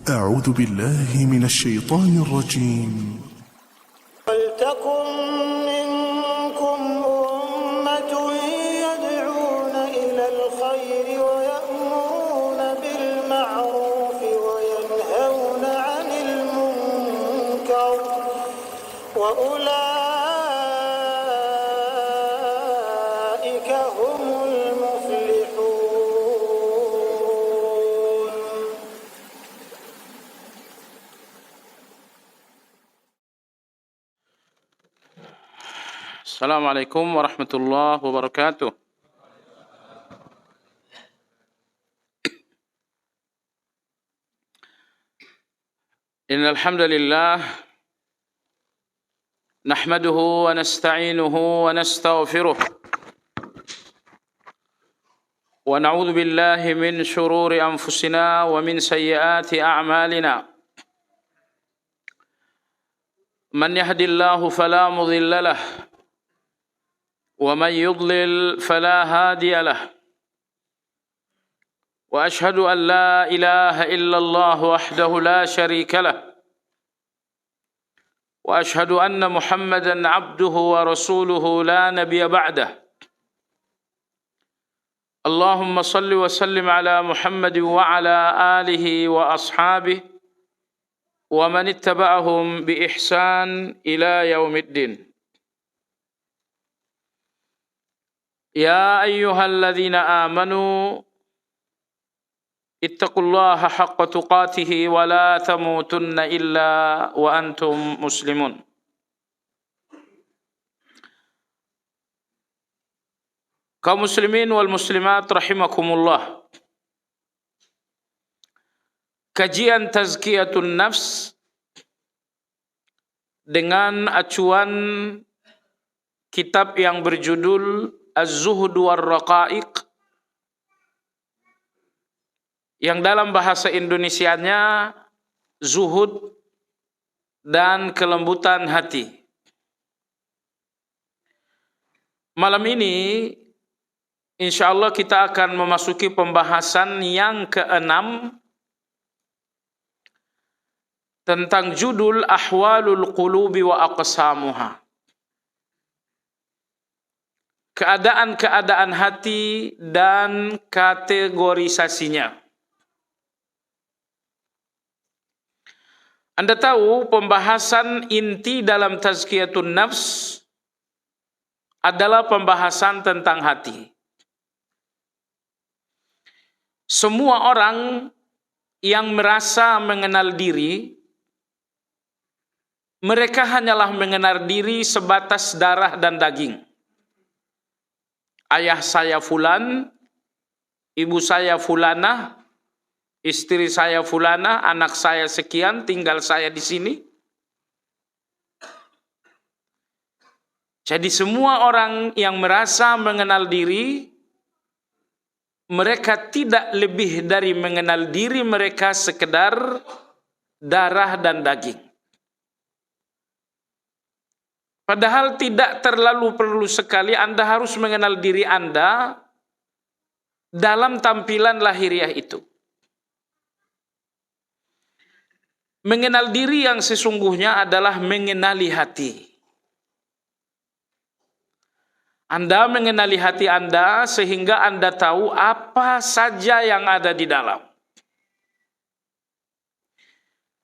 أعوذ بالله من الشيطان الرجيم. ولتكن منكم أمة يدعون إلى الخير ويأمرون بالمعروف وينهون عن المنكر وأولئك هم المفلحون. Assalamualaikum warahmatullahi wabarakatuh. Innal hamdalillah nahmaduhu wa nasta'inuhu wa nastaghfiruh wa na'udzu billahi min shururi anfusina wa min sayyiati a'malina. Man yahdihillahu fala mudilla lahu ومن يضلل فلا هادي له وأشهد أن لا إله إلا الله وحده لا شريك له وأشهد أن محمدا عبده ورسوله لا نبي بعده. اللهم صل وسلم على محمد وعلى آله وأصحابه ومن اتبعهم بإحسان إلى يوم الدين. يا أيها الذين آمنوا اتقوا الله حق تقاته ولا تموتن إلا وأنتم مسلمون. Kaum muslimin wal muslimat rahimakumullah. Kajian tazkiyatun nafs dengan acuan kitab yang berjudul Az-Zuhd war-Raqaiq, yang dalam bahasa Indonesianya zuhud dan kelembutan hati. Malam ini insyaallah kita akan memasuki pembahasan yang ke-6 tentang judul Ahwalul Qulubi wa Aqsamuha. Keadaan-keadaan hati dan kategorisasinya. Anda tahu pembahasan inti dalam tazkiyatun nafs adalah pembahasan tentang hati. Semua orang yang merasa mengenal diri, mereka hanyalah mengenal diri sebatas darah dan daging. Ayah saya fulan, ibu saya fulanah, istri saya fulanah, anak saya sekian, tinggal saya di sini. Jadi semua orang yang merasa mengenal diri, mereka tidak lebih dari mengenal diri mereka sekedar darah dan daging. Padahal tidak terlalu perlu sekali Anda harus mengenal diri Anda dalam tampilan lahiriah itu. Mengenal diri yang sesungguhnya adalah mengenali hati. Anda mengenali hati Anda sehingga Anda tahu apa saja yang ada di dalam.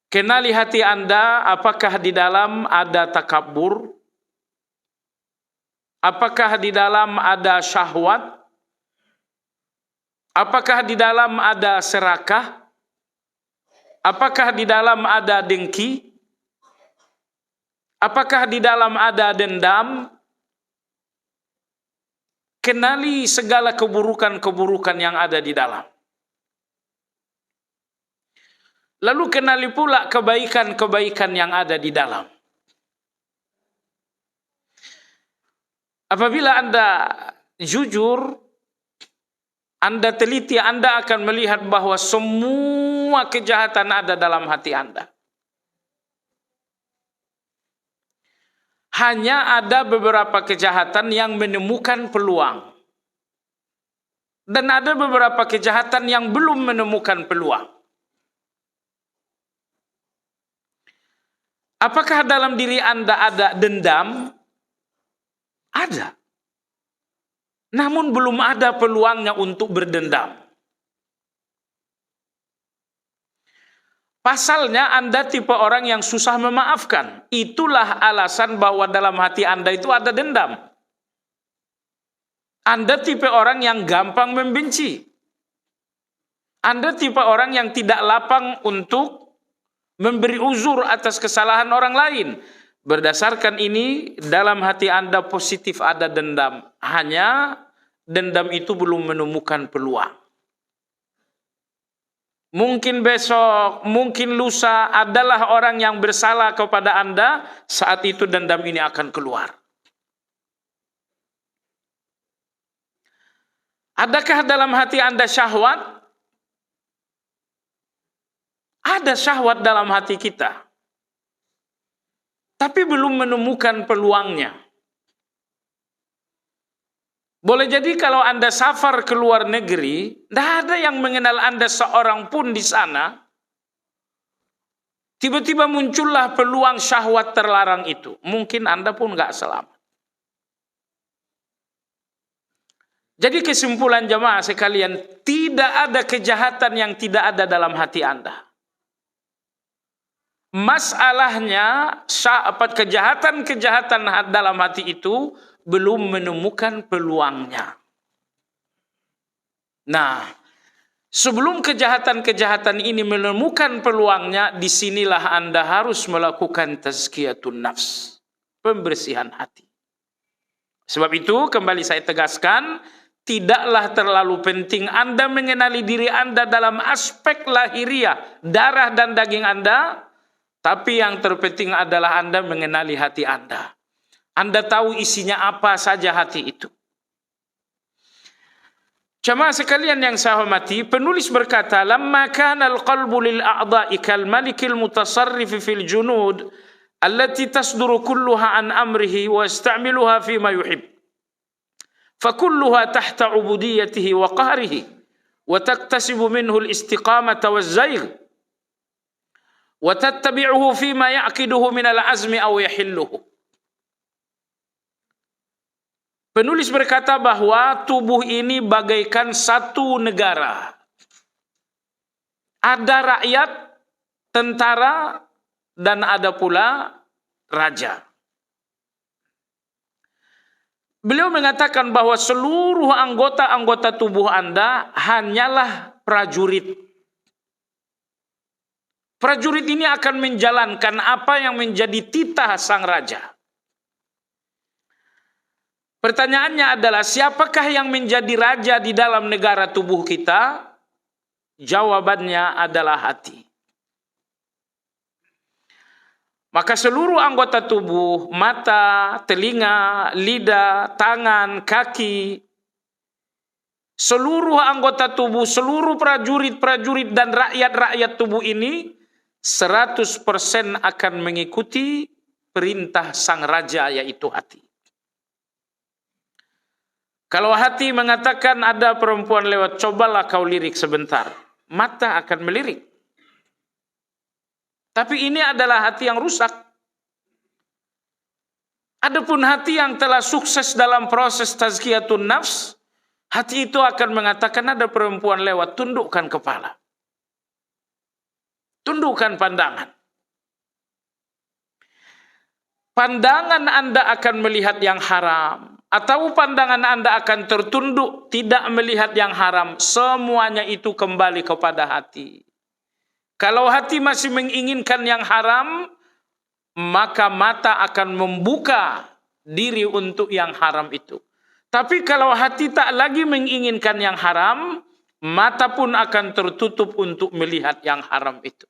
Kenali hati Anda, apakah di dalam ada takabur? Apakah di dalam ada syahwat? Apakah di dalam ada serakah? Apakah di dalam ada dengki? Apakah di dalam ada dendam? Kenali segala keburukan-keburukan yang ada di dalam. Lalu kenali pula kebaikan-kebaikan yang ada di dalam. Apabila Anda jujur, Anda teliti, Anda akan melihat bahwa semua kejahatan ada dalam hati Anda. Hanya ada beberapa kejahatan yang menemukan peluang. Dan ada beberapa kejahatan yang belum menemukan peluang. Apakah dalam diri Anda ada dendam? Ada. Namun belum ada peluangnya untuk berdendam. Pasalnya Anda tipe orang yang susah memaafkan. Itulah alasan bahwa dalam hati Anda itu ada dendam. Anda tipe orang yang gampang membenci. Anda tipe orang yang tidak lapang untuk memberi uzur atas kesalahan orang lain. Berdasarkan ini, dalam hati Anda positif ada dendam. Hanya dendam itu belum menemukan peluang. Mungkin besok, mungkin lusa adalah orang yang bersalah kepada Anda, saat itu dendam ini akan keluar. Adakah dalam hati Anda syahwat? Ada syahwat dalam hati kita. Tapi belum menemukan peluangnya. Boleh jadi kalau Anda safar ke luar negeri, tidak ada yang mengenal Anda seorang pun di sana. Tiba-tiba muncullah peluang syahwat terlarang itu. Mungkin Anda pun nggak selamat. Jadi kesimpulan jemaah sekalian, tidak ada kejahatan yang tidak ada dalam hati Anda. Masalahnya, kejahatan-kejahatan dalam hati itu belum menemukan peluangnya. Nah, sebelum kejahatan-kejahatan ini menemukan peluangnya, disinilah Anda harus melakukan tazkiyatun nafs, pembersihan hati. Sebab itu, kembali saya tegaskan, tidaklah terlalu penting Anda mengenali diri Anda dalam aspek lahiriah, darah dan daging Anda, tapi yang terpenting adalah Anda mengenali hati Anda. Anda tahu isinya apa saja hati itu. Jemaah sekalian yang saya hormati, penulis berkata, "Lamma kana al-qalbu lil a'dha'i kal malikil mutasarrif fil junud allati tasduru kulluha an amrihi wa yasta'miluha fi ma yuhib. Fakulluha tahta ubudiyyatihi wa qahrihi wa taktasibu minhu al-istiqamata waz-zayg wa tattabi'uhu fi ma ya'qiduhu min al-'azmi aw yahilluhu." Penulis berkata bahwa tubuh ini bagaikan satu negara. Ada rakyat, tentara, dan ada pula raja. Beliau mengatakan bahwa seluruh anggota-anggota tubuh Anda hanyalah prajurit. Prajurit ini akan menjalankan apa yang menjadi titah sang raja. Pertanyaannya adalah, siapakah yang menjadi raja di dalam negara tubuh kita? Jawabannya adalah hati. Maka seluruh anggota tubuh, mata, telinga, lidah, tangan, kaki, seluruh anggota tubuh, seluruh prajurit-prajurit dan rakyat-rakyat tubuh ini 100% akan mengikuti perintah sang raja, yaitu hati. Kalau hati mengatakan ada perempuan lewat, cobalah kau lirik sebentar, mata akan melirik. Tapi ini adalah hati yang rusak. Adapun hati yang telah sukses dalam proses tazkiyatun nafs, hati itu akan mengatakan ada perempuan lewat, tundukkan kepala. Tundukkan pandangan. Pandangan Anda akan melihat yang haram, atau pandangan Anda akan tertunduk tidak melihat yang haram, semuanya itu kembali kepada hati. Kalau hati masih menginginkan yang haram, maka mata akan membuka diri untuk yang haram itu. Tapi kalau hati tak lagi menginginkan yang haram, mata pun akan tertutup untuk melihat yang haram itu.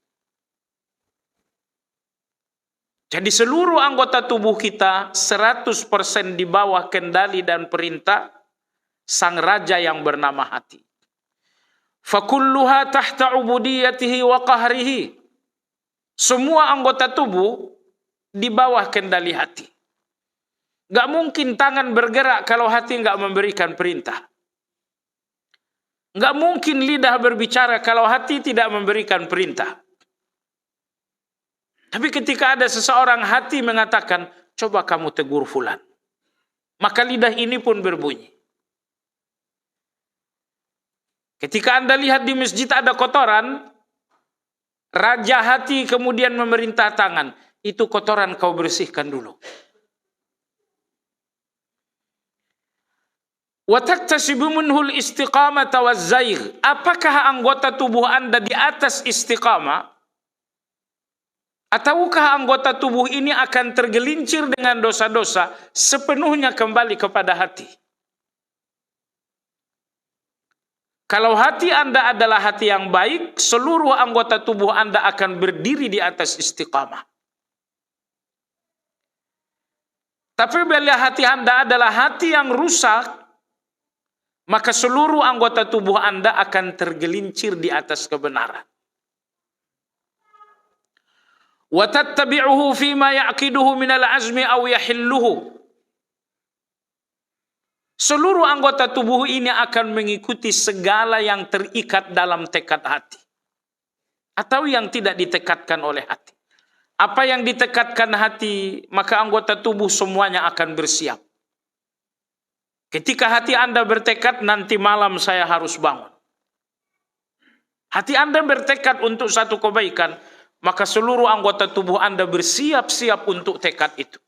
Jadi seluruh anggota tubuh kita 100% di bawah kendali dan perintah sang raja yang bernama hati. Fakulluha tahta ubudiyyatihi wa qahrihi. Semua anggota tubuh di bawah kendali hati. Gak mungkin tangan bergerak kalau hati gak memberikan perintah. Gak mungkin lidah berbicara kalau hati tidak memberikan perintah. Tapi ketika ada seseorang hati mengatakan, coba kamu tegur fulan, maka lidah ini pun berbunyi. Ketika Anda lihat di masjid ada kotoran, raja hati kemudian memerintah tangan, itu kotoran kau bersihkan dulu. Wa taktasibu minhul istiqamata waz-zaigh. Apakah anggota tubuh Anda di atas istiqamah? Ataukah anggota tubuh ini akan tergelincir dengan dosa-dosa sepenuhnya kembali kepada hati? Kalau hati Anda adalah hati yang baik, seluruh anggota tubuh Anda akan berdiri di atas istiqamah. Tapi bila hati Anda adalah hati yang rusak, maka seluruh anggota tubuh Anda akan tergelincir di atas kebenaran. Wa tattabi'uhu fima ya'qiduhu minal azmi aw yahilluhu. Seluruh anggota tubuh ini akan mengikuti segala yang terikat dalam tekad hati atau yang tidak ditekatkan oleh hati. Apa yang ditekatkan hati, maka anggota tubuh semuanya akan bersiap. Ketika hati Anda bertekad, nanti malam saya harus bangun. Hati Anda bertekad untuk satu kebaikan, maka seluruh anggota tubuh Anda bersiap-siap untuk tekad itu.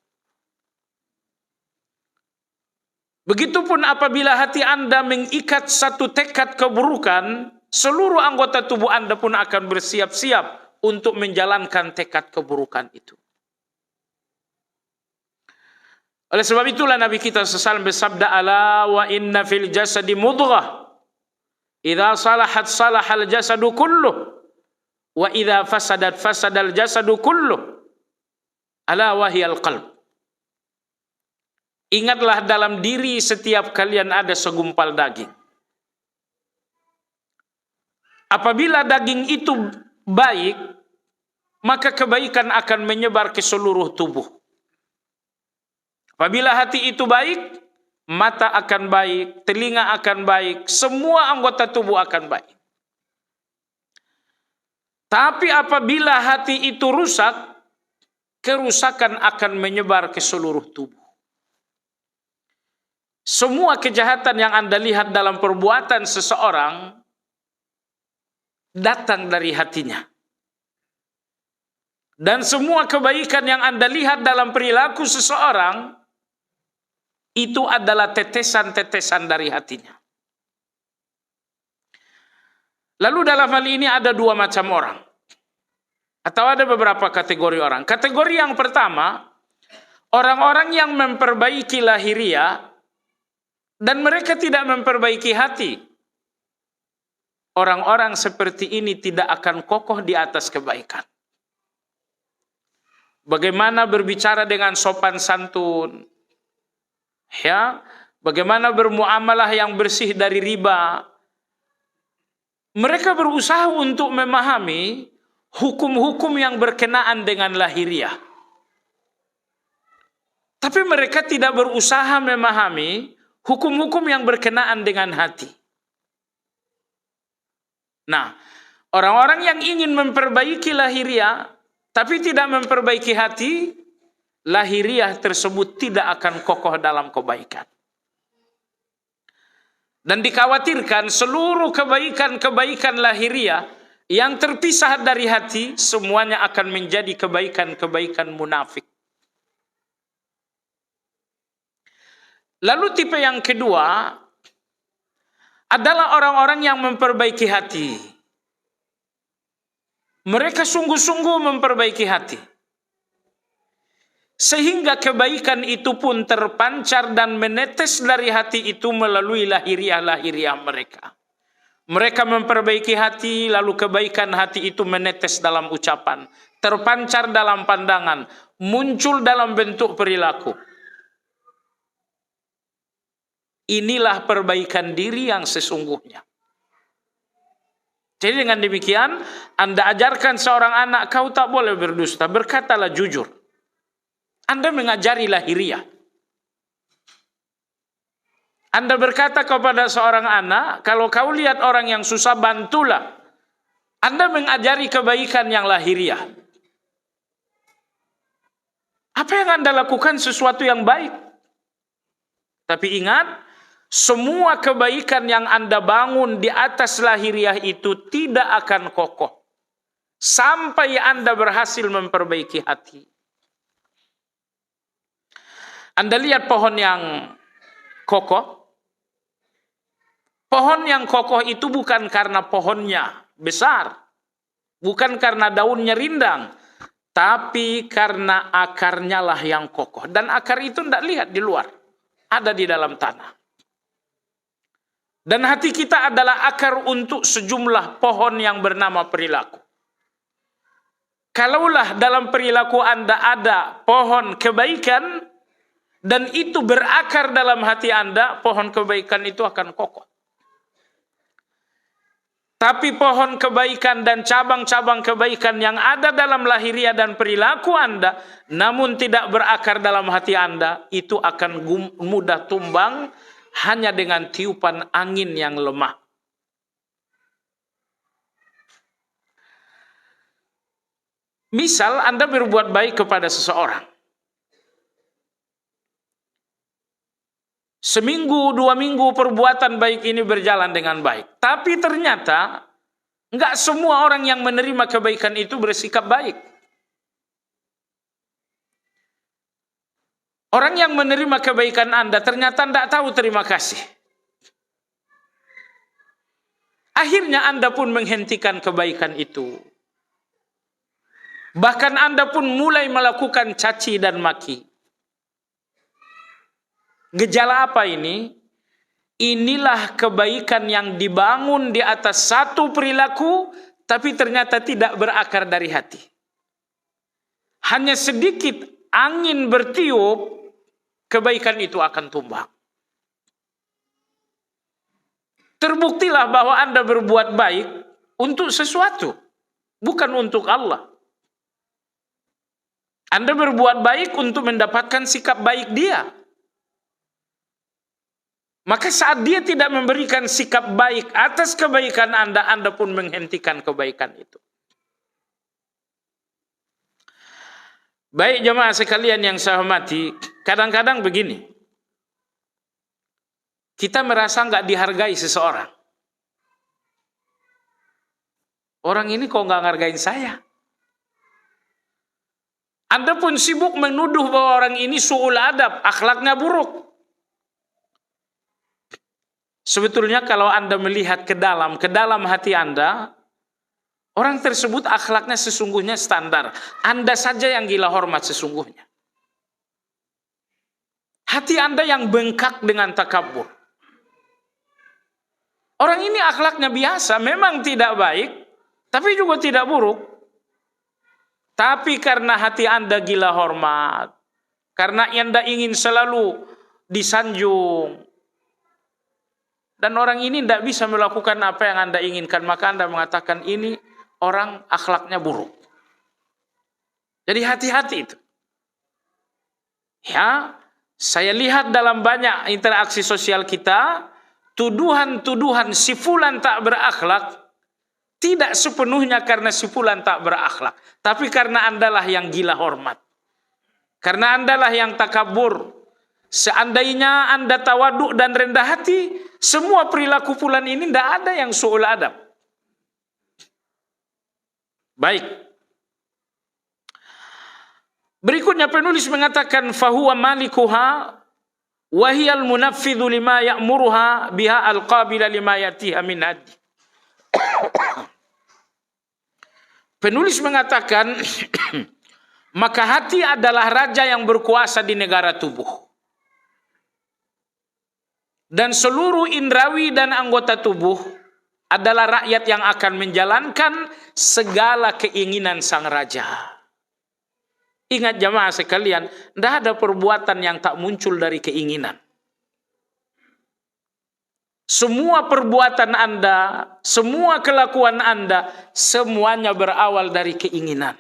Begitupun apabila hati Anda mengikat satu tekad keburukan, seluruh anggota tubuh Anda pun akan bersiap-siap untuk menjalankan tekad keburukan itu. Oleh sebab itulah Nabi kita SAW bersabda, ala wa inna fil jasadi mudghah, idza salahat salahal jasadu kulluh, wa idza fasadat fasadal jasadu kulluh, ala wahiyal qalb. Ingatlah dalam diri setiap kalian ada segumpal daging. Apabila daging itu baik, maka kebaikan akan menyebar ke seluruh tubuh. Apabila hati itu baik, mata akan baik, telinga akan baik, semua anggota tubuh akan baik. Tapi apabila hati itu rusak, kerusakan akan menyebar ke seluruh tubuh. Semua kejahatan yang Anda lihat dalam perbuatan seseorang datang dari hatinya. Dan semua kebaikan yang Anda lihat dalam perilaku seseorang itu adalah tetesan-tetesan dari hatinya. Lalu dalam hal ini ada dua macam orang. Atau ada beberapa kategori orang. Kategori yang pertama, orang-orang yang memperbaiki lahiriah dan mereka tidak memperbaiki hati. Orang-orang seperti ini tidak akan kokoh di atas kebaikan. Bagaimana berbicara dengan sopan santun, ya, bagaimana bermuamalah yang bersih dari riba. Mereka berusaha untuk memahami hukum-hukum yang berkenaan dengan lahiriah. Tapi mereka tidak berusaha memahami hukum-hukum yang berkenaan dengan hati. Nah, orang-orang yang ingin memperbaiki lahiriah tapi tidak memperbaiki hati, lahiriah tersebut tidak akan kokoh dalam kebaikan. Dan dikhawatirkan seluruh kebaikan-kebaikan lahiriah yang terpisah dari hati, semuanya akan menjadi kebaikan-kebaikan munafik. Lalu tipe yang kedua adalah orang-orang yang memperbaiki hati. Mereka sungguh-sungguh memperbaiki hati. Sehingga kebaikan itu pun terpancar dan menetes dari hati itu melalui lahiriah-lahiriah mereka. Mereka memperbaiki hati, lalu kebaikan hati itu menetes dalam ucapan, terpancar dalam pandangan, muncul dalam bentuk perilaku. Inilah perbaikan diri yang sesungguhnya. Jadi dengan demikian, Anda ajarkan seorang anak, kau tak boleh berdusta, berkatalah jujur. Anda mengajari lahiriah. Anda berkata kepada seorang anak, kalau kau lihat orang yang susah, bantulah. Anda mengajari kebaikan yang lahiriah. Apa yang Anda lakukan sesuatu yang baik. Tapi ingat, semua kebaikan yang Anda bangun di atas lahiriah itu tidak akan kokoh sampai Anda berhasil memperbaiki hati. Anda lihat pohon yang kokoh. Pohon yang kokoh itu bukan karena pohonnya besar, bukan karena daunnya rindang, tapi karena akarnya lah yang kokoh. Dan akar itu tidak lihat di luar, ada di dalam tanah. Dan hati kita adalah akar untuk sejumlah pohon yang bernama perilaku. Kalaulah dalam perilaku Anda ada pohon kebaikan, dan itu berakar dalam hati Anda, pohon kebaikan itu akan kokoh. Tapi pohon kebaikan dan cabang-cabang kebaikan yang ada dalam lahiriah dan perilaku Anda, namun tidak berakar dalam hati Anda, itu akan mudah tumbang hanya dengan tiupan angin yang lemah. Misal Anda berbuat baik kepada seseorang. Seminggu, 2 minggu perbuatan baik ini berjalan dengan baik. Tapi ternyata enggak semua orang yang menerima kebaikan itu bersikap baik. Orang yang menerima kebaikan Anda ternyata tidak tahu terima kasih. Akhirnya Anda pun menghentikan kebaikan itu. Bahkan Anda pun mulai melakukan caci dan maki. Gejala apa ini? Inilah kebaikan yang dibangun di atas satu perilaku, tapi ternyata tidak berakar dari hati. Hanya sedikit angin bertiup, kebaikan itu akan tumbang. Terbuktilah bahwa Anda berbuat baik untuk sesuatu, bukan untuk Allah. Anda berbuat baik untuk mendapatkan sikap baik Dia. Maka saat Dia tidak memberikan sikap baik atas kebaikan Anda, Anda pun menghentikan kebaikan itu. Baik jemaah sekalian yang saya hormati, kadang-kadang begini. Kita merasa nggak dihargai seseorang. Orang ini kok nggak ngargain saya? Anda pun sibuk menuduh bahwa orang ini su'ul adab, akhlaknya buruk. Sebetulnya kalau Anda melihat ke dalam hati Anda, orang tersebut akhlaknya sesungguhnya standar. Anda saja yang gila hormat sesungguhnya. Hati Anda yang bengkak dengan takabur. Orang ini akhlaknya biasa, memang tidak baik, tapi juga tidak buruk. Tapi karena hati Anda gila hormat, karena Anda ingin selalu disanjung, dan orang ini tidak bisa melakukan apa yang Anda inginkan, maka Anda mengatakan ini orang akhlaknya buruk. Jadi hati-hati itu. Ya, saya lihat dalam banyak interaksi sosial kita, tuduhan-tuduhan si fulan tak berakhlak, tidak sepenuhnya karena si fulan tak berakhlak, tapi karena Andalah yang gila hormat. Karena Andalah yang takabur. Seandainya Anda tawaduk dan rendah hati, semua perilaku fulan ini tidak ada yang su'ul adab. Baik. Berikutnya penulis mengatakan fahuwa malikuha wa hiyal munaffidhu lima ya'muruha biha alqabila lima yatiha min hadi. Penulis mengatakan maka hati adalah raja yang berkuasa di negara tubuh. Dan seluruh indrawi dan anggota tubuh adalah rakyat yang akan menjalankan segala keinginan sang raja. Ingat jamaah sekalian, tidak ada perbuatan yang tak muncul dari keinginan. Semua perbuatan Anda, semua kelakuan Anda, semuanya berawal dari keinginan.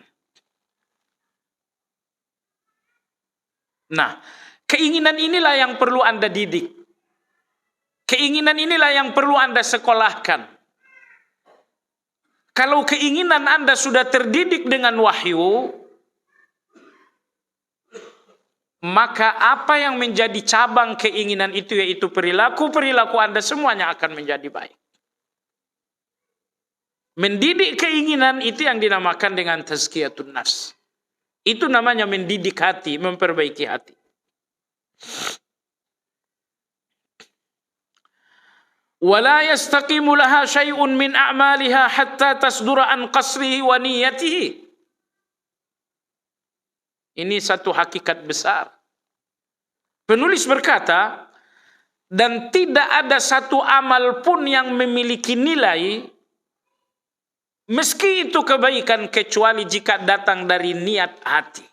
Nah, keinginan inilah yang perlu Anda didik. Keinginan inilah yang perlu Anda sekolahkan. Kalau keinginan Anda sudah terdidik dengan wahyu, maka apa yang menjadi cabang keinginan itu, yaitu perilaku-perilaku Anda, semuanya akan menjadi baik. Mendidik keinginan itu yang dinamakan dengan tazkiyatun nafs. Itu namanya mendidik hati, memperbaiki hati. Wala yastaqimu laha syai'un min a'maliha hatta tasdura an qasrihi wa niyatihi. Ini satu hakikat besar. Penulis berkata, dan tidak ada satu amal pun yang memiliki nilai, meski itu kebaikan, kecuali jika datang dari niat hati.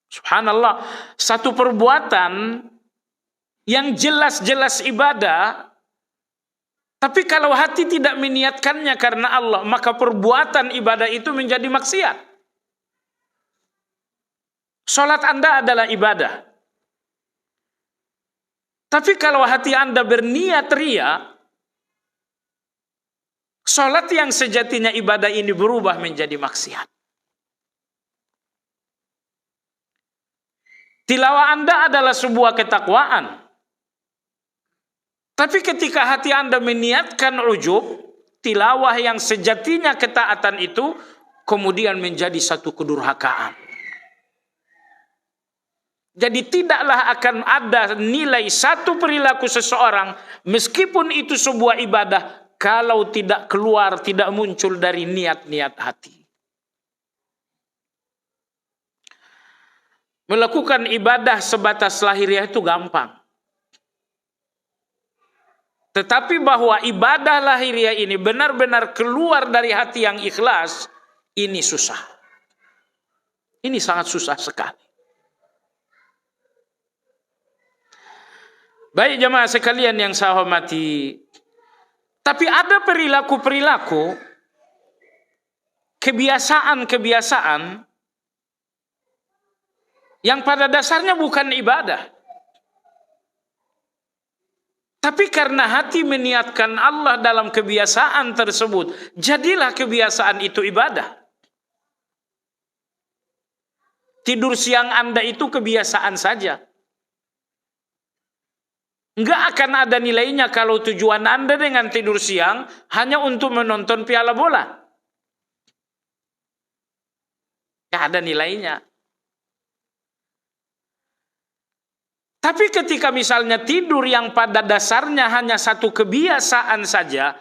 Subhanallah, satu perbuatan yang jelas-jelas ibadah, tapi kalau hati tidak meniatkannya karena Allah, maka perbuatan ibadah itu menjadi maksiat. Salat Anda adalah ibadah. Tapi kalau hati Anda berniat riya, salat yang sejatinya ibadah ini berubah menjadi maksiat. Tilawah Anda adalah sebuah ketakwaan. Tapi ketika hati Anda meniatkan ujub, tilawah yang sejatinya ketaatan itu kemudian menjadi satu kedurhakaan. Jadi tidaklah akan ada nilai satu perilaku seseorang, meskipun itu sebuah ibadah, kalau tidak keluar, tidak muncul dari niat-niat hati. Melakukan ibadah sebatas lahiriah itu gampang. Tetapi bahwa ibadah lahiriah ini benar-benar keluar dari hati yang ikhlas, ini susah. Ini sangat susah sekali. Baik jemaah sekalian yang saya hormati, tapi ada perilaku-perilaku, kebiasaan-kebiasaan yang pada dasarnya bukan ibadah. Tapi karena hati meniatkan Allah dalam kebiasaan tersebut, jadilah kebiasaan itu ibadah. Tidur siang Anda itu kebiasaan saja. Enggak akan ada nilainya kalau tujuan Anda dengan tidur siang hanya untuk menonton piala bola. Enggak ada nilainya. Tapi ketika misalnya tidur yang pada dasarnya hanya satu kebiasaan saja,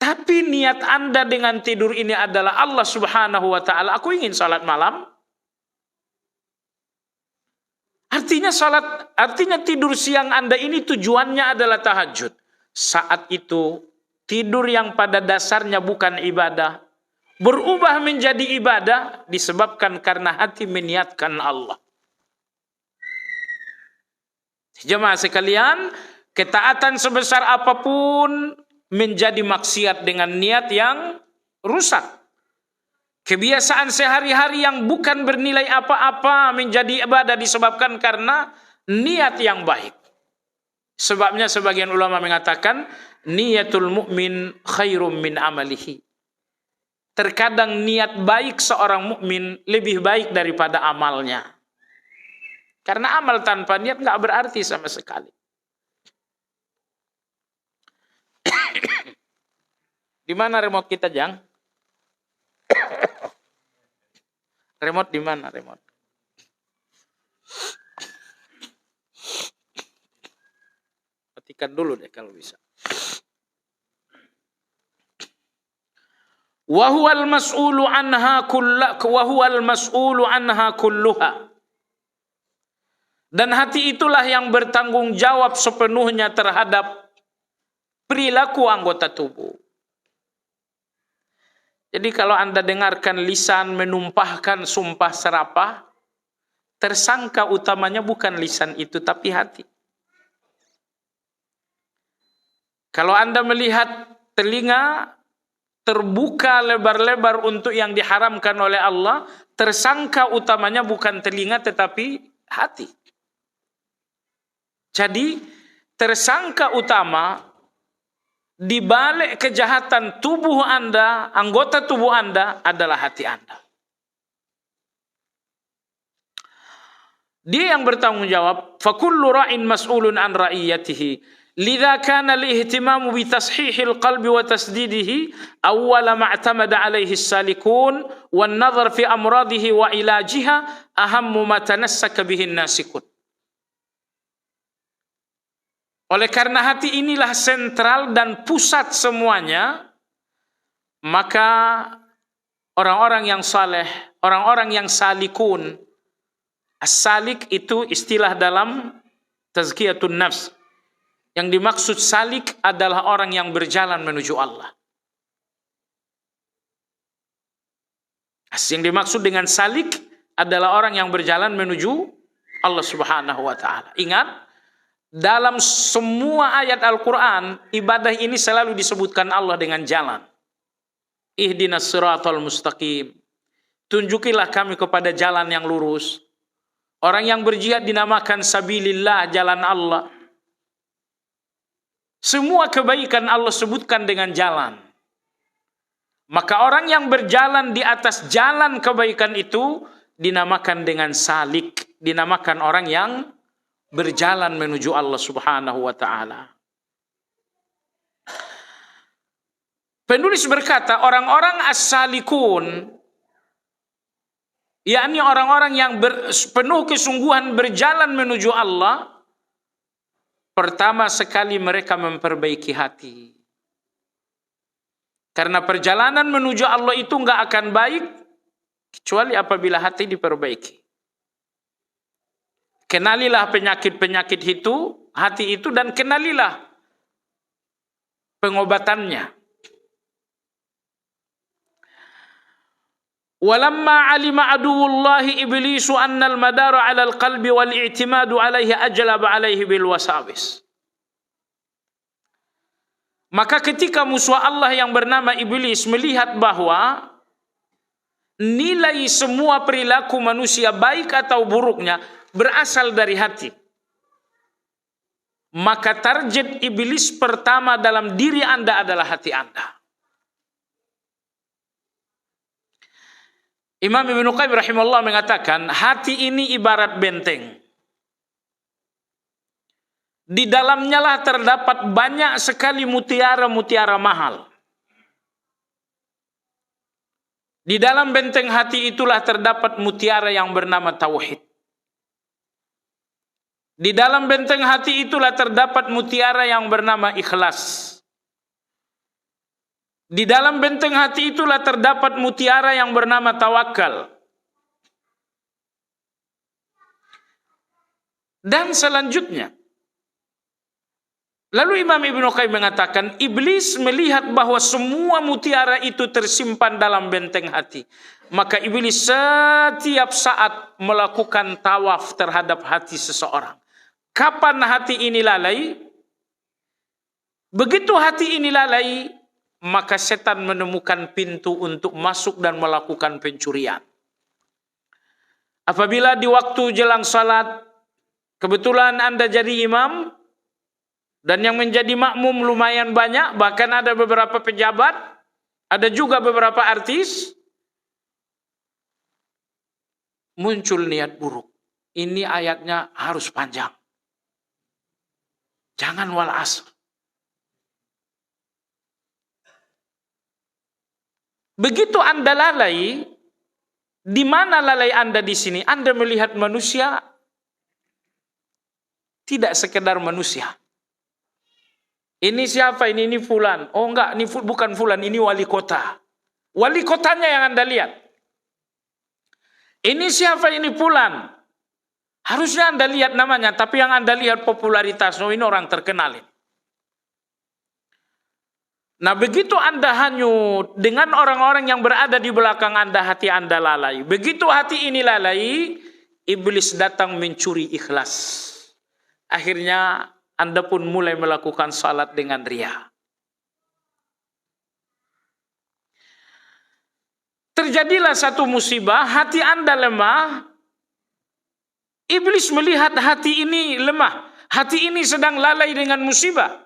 tapi niat Anda dengan tidur ini adalah Allah Subhanahu wa ta'ala, aku ingin salat malam. Artinya tidur siang Anda ini tujuannya adalah tahajud. Saat itu tidur yang pada dasarnya bukan ibadah berubah menjadi ibadah disebabkan karena hati meniatkan Allah. Jemaah sekalian, ketaatan sebesar apapun menjadi maksiat dengan niat yang rusak. Kebiasaan sehari-hari yang bukan bernilai apa-apa menjadi ibadah disebabkan karena niat yang baik. Sebabnya sebagian ulama mengatakan niatul mukmin khairum min amalihi. Terkadang niat baik seorang mukmin lebih baik daripada amalnya. Karena amal tanpa niat nggak berarti sama sekali. Di mana remote kita, Jang? Remote di mana remote? Matikan dulu deh kalau bisa. Wa huwal mas'ulu anha kulluha. Dan hati itulah yang bertanggung jawab sepenuhnya terhadap perilaku anggota tubuh. Jadi kalau Anda dengarkan lisan menumpahkan sumpah serapah, tersangka utamanya bukan lisan itu tapi hati. Kalau Anda melihat telinga terbuka lebar-lebar untuk yang diharamkan oleh Allah, tersangka utamanya bukan telinga tetapi hati. Jadi tersangka utama di balik kejahatan tubuh Anda, anggota tubuh Anda adalah hati Anda. Dia yang bertanggung jawab. Fakullu ra'in mas'ulun an ra'iyatihi. Lidha kana lihtimamu bitashihil qalbi wa tasdidihi awwala ma'tamada alaihi salikun wan nazar fi amradihi wa ilajiha ahammu ma tanassaka bihin nasikun. Oleh karena hati inilah sentral dan pusat semuanya, maka orang-orang yang saleh, orang-orang yang salikun. As-salik itu istilah dalam tazkiyatun nafs. Yang dimaksud salik adalah orang yang berjalan menuju Allah. Yang dimaksud dengan salik adalah orang yang berjalan menuju Allah Subhanahu wa taala. Ingat, dalam semua ayat Al-Qur'an, ibadah ini selalu disebutkan Allah dengan jalan. Ihdinas siratal mustaqim. Tunjukilah kami kepada jalan yang lurus. Orang yang berjihad dinamakan sabilillah, jalan Allah. Semua kebaikan Allah sebutkan dengan jalan. Maka orang yang berjalan di atas jalan kebaikan itu dinamakan dengan salik. Dinamakan orang yang berjalan menuju Allah Subhanahu wa ta'ala. Penulis berkata, orang-orang as-salikun, yakni orang-orang yang penuh kesungguhan berjalan menuju Allah, pertama sekali mereka memperbaiki hati. Karena perjalanan menuju Allah itu enggak akan baik kecuali apabila hati diperbaiki. Kenalilah penyakit-penyakit itu, hati itu, dan kenalilah pengobatannya. Walamma alima aduwullahi iblisu annal madara 'alal qalbi wal i'timadu 'alaihi ajlaba 'alaihi bil wasawis. Maka ketika musuh Allah yang bernama iblis melihat bahwa nilai semua perilaku manusia baik atau buruknya berasal dari hati, maka target iblis pertama dalam diri Anda adalah hati Anda. Imam Ibnu Qayyim rahimahullah mengatakan, hati ini ibarat benteng. Di dalamnya lah terdapat banyak sekali mutiara-mutiara mahal. Di dalam benteng hati itulah terdapat mutiara yang bernama tauhid. Di dalam benteng hati itulah terdapat mutiara yang bernama ikhlas. Di dalam benteng hati itulah terdapat mutiara yang bernama tawakal. Dan selanjutnya, lalu Imam Ibnu Qayyim mengatakan, iblis melihat bahwa semua mutiara itu tersimpan dalam benteng hati. Maka iblis setiap saat melakukan tawaf terhadap hati seseorang. Kapan hati ini lalai? Begitu hati ini lalai, maka setan menemukan pintu untuk masuk dan melakukan pencurian. Apabila di waktu jelang salat, kebetulan Anda jadi imam, dan yang menjadi makmum lumayan banyak, bahkan ada beberapa pejabat, ada juga beberapa artis, muncul niat buruk. Ini ayatnya harus panjang. Jangan wal asr. Begitu Anda lalai, di mana lalai Anda di sini? Anda melihat manusia tidak sekedar manusia. Ini siapa? Ini fulan. Oh enggak, ini bukan fulan, ini wali kota. Wali kotanya yang Anda lihat. Ini siapa? Ini fulan. Harusnya Anda lihat namanya, tapi yang Anda lihat popularitas. Oh ini orang terkenal ini. Nah begitu Anda hanyut dengan orang-orang yang berada di belakang Anda, hati Anda lalai. Begitu hati ini lalai, iblis datang mencuri ikhlas. Akhirnya Anda pun mulai melakukan salat dengan riya. Terjadilah satu musibah, hati Anda lemah. Iblis melihat hati ini lemah. Hati ini sedang lalai dengan musibah.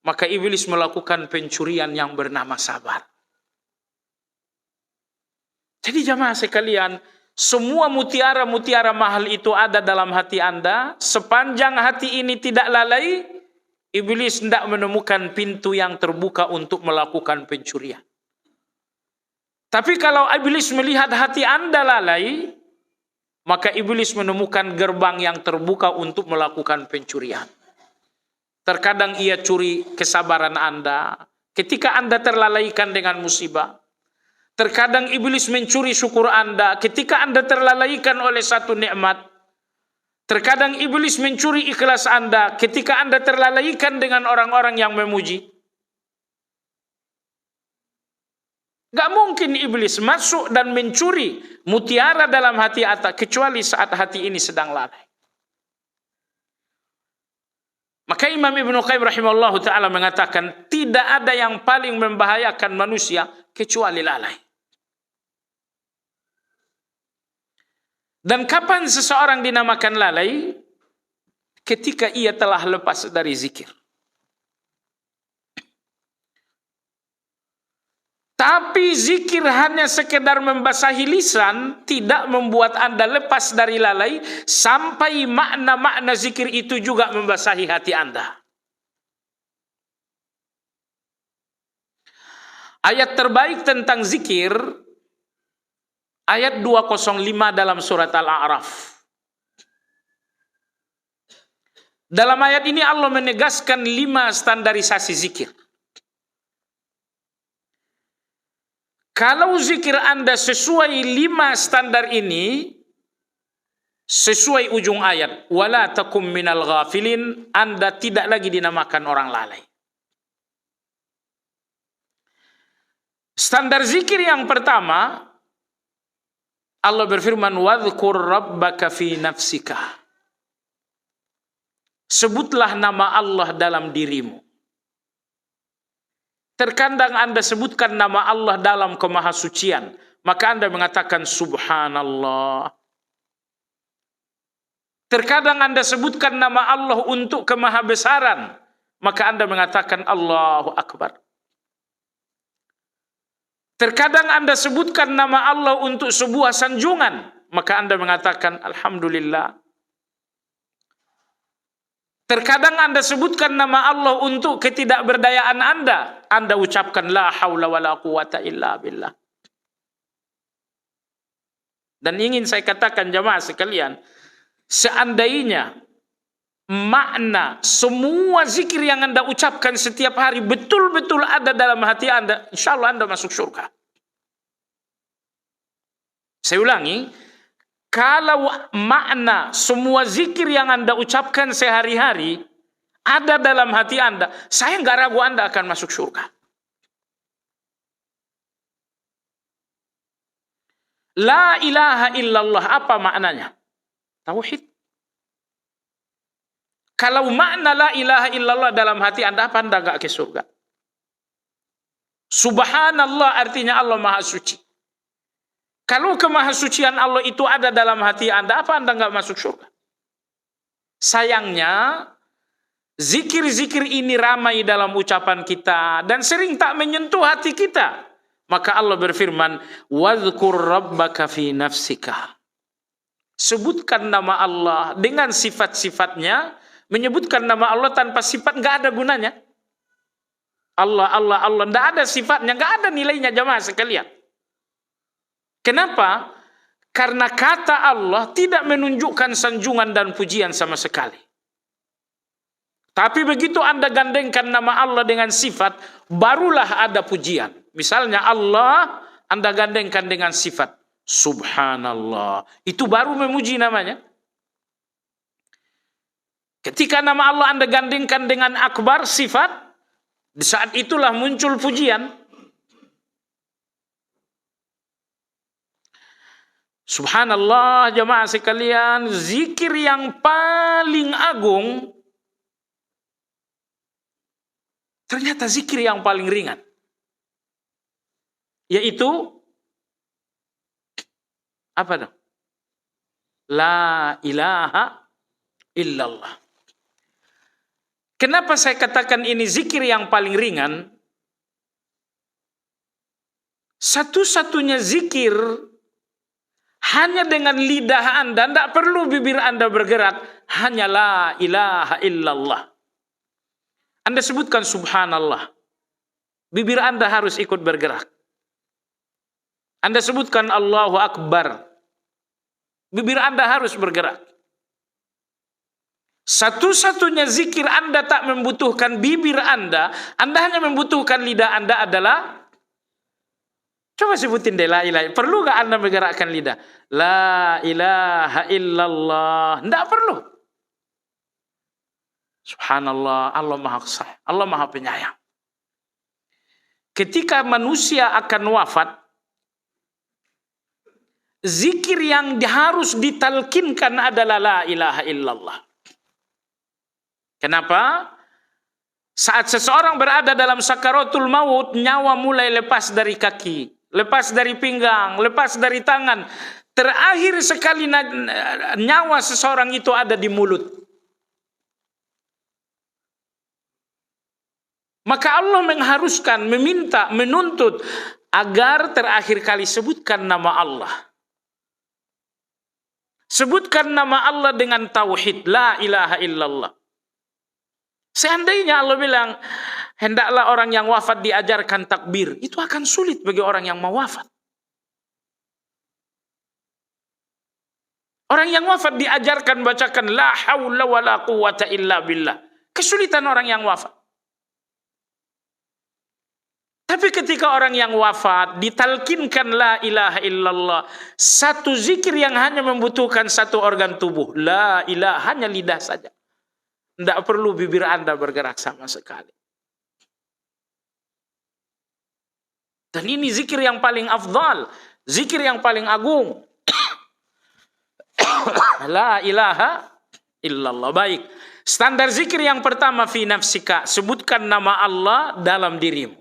Maka iblis melakukan pencurian yang bernama sabar. Jadi jamaah sekalian, semua mutiara-mutiara mahal itu ada dalam hati Anda, sepanjang hati ini tidak lalai, iblis tidak menemukan pintu yang terbuka untuk melakukan pencurian. Tapi kalau iblis melihat hati Anda lalai, maka iblis menemukan gerbang yang terbuka untuk melakukan pencurian. Terkadang ia curi kesabaran Anda ketika Anda terlalaikan dengan musibah. Terkadang iblis mencuri syukur Anda ketika Anda terlalaikan oleh satu nikmat. Terkadang iblis mencuri ikhlas Anda ketika Anda terlalaikan dengan orang-orang yang memuji. Gak mungkin iblis masuk dan mencuri mutiara dalam hati Anda kecuali saat hati ini sedang lalai. Maka Imam Ibnu Qayyim rahimahullahu ta'ala mengatakan, tidak ada yang paling membahayakan manusia kecuali lalai. Dan kapan seseorang dinamakan lalai? Ketika ia telah lepas dari zikir. Tapi zikir hanya sekedar membasahi lisan tidak membuat Anda lepas dari lalai sampai makna-makna zikir itu juga membasahi hati Anda. Ayat terbaik tentang zikir, ayat 205 dalam surat Al-A'raf. Dalam ayat ini Allah menegaskan 5 standarisasi zikir. Kalau zikir Anda sesuai 5 standar ini, sesuai ujung ayat, wala takum minal ghafilin, Anda tidak lagi dinamakan orang lalai. Standar zikir yang pertama, Allah berfirman, wadhkur rabbaka fi nafsika. Sebutlah nama Allah dalam dirimu. Terkadang Anda sebutkan nama Allah dalam kemahasucian, maka Anda mengatakan subhanallah. Terkadang Anda sebutkan nama Allah untuk kemahabesaran, maka Anda mengatakan Allahu Akbar. Terkadang Anda sebutkan nama Allah untuk sebuah sanjungan, maka Anda mengatakan alhamdulillah. Terkadang Anda sebutkan nama Allah untuk ketidakberdayaan Anda ucapkan la haula wala quwata illa billah. Dan ingin saya katakan jamaah sekalian, seandainya makna semua zikir yang Anda ucapkan setiap hari betul-betul ada dalam hati Anda, insya Allah Anda masuk surga. Saya ulangi, kalau makna semua zikir yang Anda ucapkan sehari-hari ada dalam hati Anda, saya nggak ragu Anda akan masuk surga. La ilaha illallah, apa maknanya? Tauhid. Kalau makna la ilaha illallah dalam hati Anda, apa Anda nggak ke surga? Subhanallah artinya Allah Maha Suci. Kalau kemahasucian Allah itu ada dalam hati Anda, apa Anda nggak masuk surga? Sayangnya, zikir-zikir ini ramai dalam ucapan kita dan sering tak menyentuh hati kita. Maka Allah berfirman, wadhkur rabbaka fi nafsika. Sebutkan nama Allah dengan sifat-sifatnya. Menyebutkan nama Allah tanpa sifat nggak ada gunanya. Allah, Allah, Allah, nggak ada sifatnya, nggak ada nilainya jamaah sekalian. Kenapa? Karena kata Allah tidak menunjukkan sanjungan dan pujian sama sekali. Tapi begitu Anda gandengkan nama Allah dengan sifat, barulah ada pujian. Misalnya Allah, Anda gandengkan dengan sifat subhanallah. Itu baru memuji namanya. Ketika nama Allah Anda gandengkan dengan akbar, sifat, di saat itulah muncul pujian. Subhanallah jamaah sekalian, zikir yang paling agung ternyata zikir yang paling ringan, yaitu apa dong? La ilaha illallah. Kenapa saya katakan ini zikir yang paling ringan? Satu-satunya zikir hanya dengan lidah Anda, tidak perlu bibir Anda bergerak, hanya la ilaha illallah. Anda sebutkan subhanallah, bibir Anda harus ikut bergerak. Anda sebutkan Allahu Akbar, bibir Anda harus bergerak. Satu-satunya zikir Anda tak membutuhkan bibir Anda hanya membutuhkan lidah Anda adalah, coba sebutin deh la ilaha. Perlu gak Anda menggerakkan lidah? La ilaha illallah. Tidak perlu. Subhanallah, Allah Maha Esa, Allah Maha Penyayang. Ketika manusia akan wafat, zikir yang harus ditalkinkan adalah la ilaha illallah. Kenapa? Saat seseorang berada dalam sakaratul maut, nyawa mulai lepas dari kaki, lepas dari pinggang, lepas dari tangan. Terakhir sekali nyawa seseorang itu ada di mulut. Maka Allah mengharuskan, meminta, menuntut agar terakhir kali sebutkan nama Allah. Sebutkan nama Allah dengan tauhid, la ilaha illallah. Seandainya Allah bilang, hendaklah orang yang wafat diajarkan takbir, itu akan sulit bagi orang yang mau wafat. Orang yang wafat diajarkan bacakan la haula wala quwata illa billah. Kesulitan orang yang wafat. Tapi ketika orang yang wafat ditalkinkan la ilaha illallah, satu zikir yang hanya membutuhkan satu organ tubuh, la ilaha, hanya lidah saja. Tidak perlu bibir Anda bergerak sama sekali. Dan ini zikir yang paling afdal, zikir yang paling agung. La ilaha illallah. Baik, standar zikir yang pertama fi nafsika, sebutkan nama Allah dalam dirimu.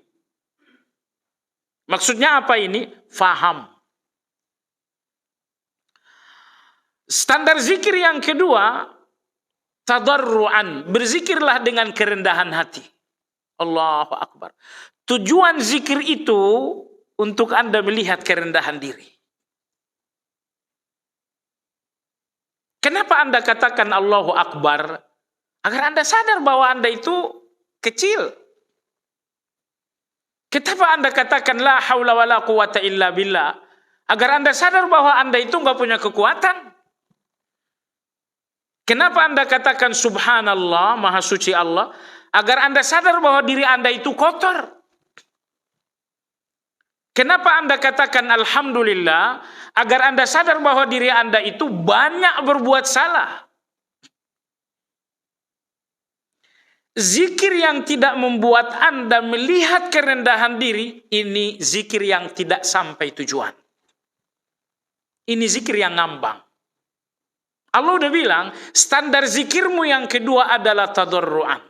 Maksudnya apa ini? Faham. Standar zikir yang kedua, tadarruan, berzikirlah dengan kerendahan hati. Allahu Akbar. Tujuan zikir itu untuk Anda melihat kerendahan diri. Kenapa Anda katakan Allahu Akbar? Agar Anda sadar bahwa Anda itu kecil. Kenapa Anda katakan la haula wala quwata illa billah? Agar Anda sadar bahwa Anda itu enggak punya kekuatan. Kenapa Anda katakan subhanallah, maha suci Allah? Agar Anda sadar bahwa diri Anda itu kotor. Kenapa Anda katakan alhamdulillah? Agar Anda sadar bahwa diri Anda itu banyak berbuat salah. Zikir yang tidak membuat Anda melihat kerendahan diri, ini zikir yang tidak sampai tujuan. Ini zikir yang ngambang. Allah udah bilang, standar zikirmu yang kedua adalah tadarruan.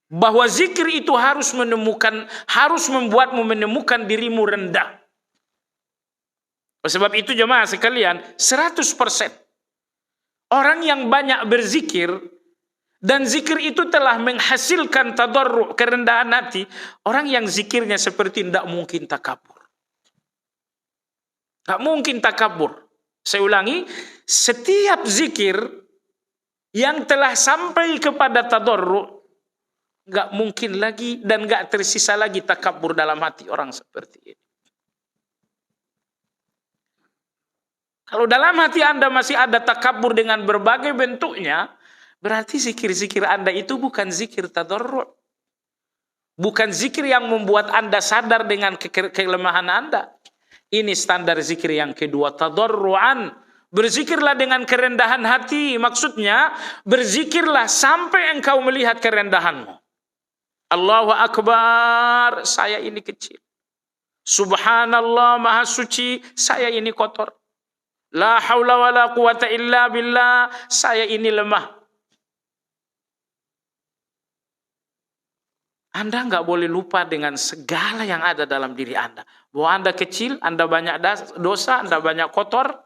Bahwa zikir itu harus membuatmu menemukan dirimu rendah. Sebab itu jemaah sekalian, 100% orang yang banyak berzikir dan zikir itu telah menghasilkan tadarru', kerendahan hati, orang yang zikirnya seperti tidak mungkin takabur. Tak mungkin takabur. Saya ulangi, setiap zikir yang telah sampai kepada tadarru', nggak mungkin lagi dan nggak tersisa lagi takabur dalam hati orang seperti ini. Kalau dalam hati Anda masih ada takabur dengan berbagai bentuknya, berarti zikir-zikir Anda itu bukan zikir tadarru'. Bukan zikir yang membuat Anda sadar dengan kelemahan Anda. Ini standar zikir yang kedua, tadarru'an. Berzikirlah dengan kerendahan hati. Maksudnya, berzikirlah sampai engkau melihat kerendahanmu. Allahu Akbar, saya ini kecil. Subhanallah, maha suci, saya ini kotor. La haula wala quwata illa billah, saya ini lemah. Anda nggak boleh lupa dengan segala yang ada dalam diri Anda. Bahwa Anda kecil, Anda banyak dosa, Anda banyak kotor,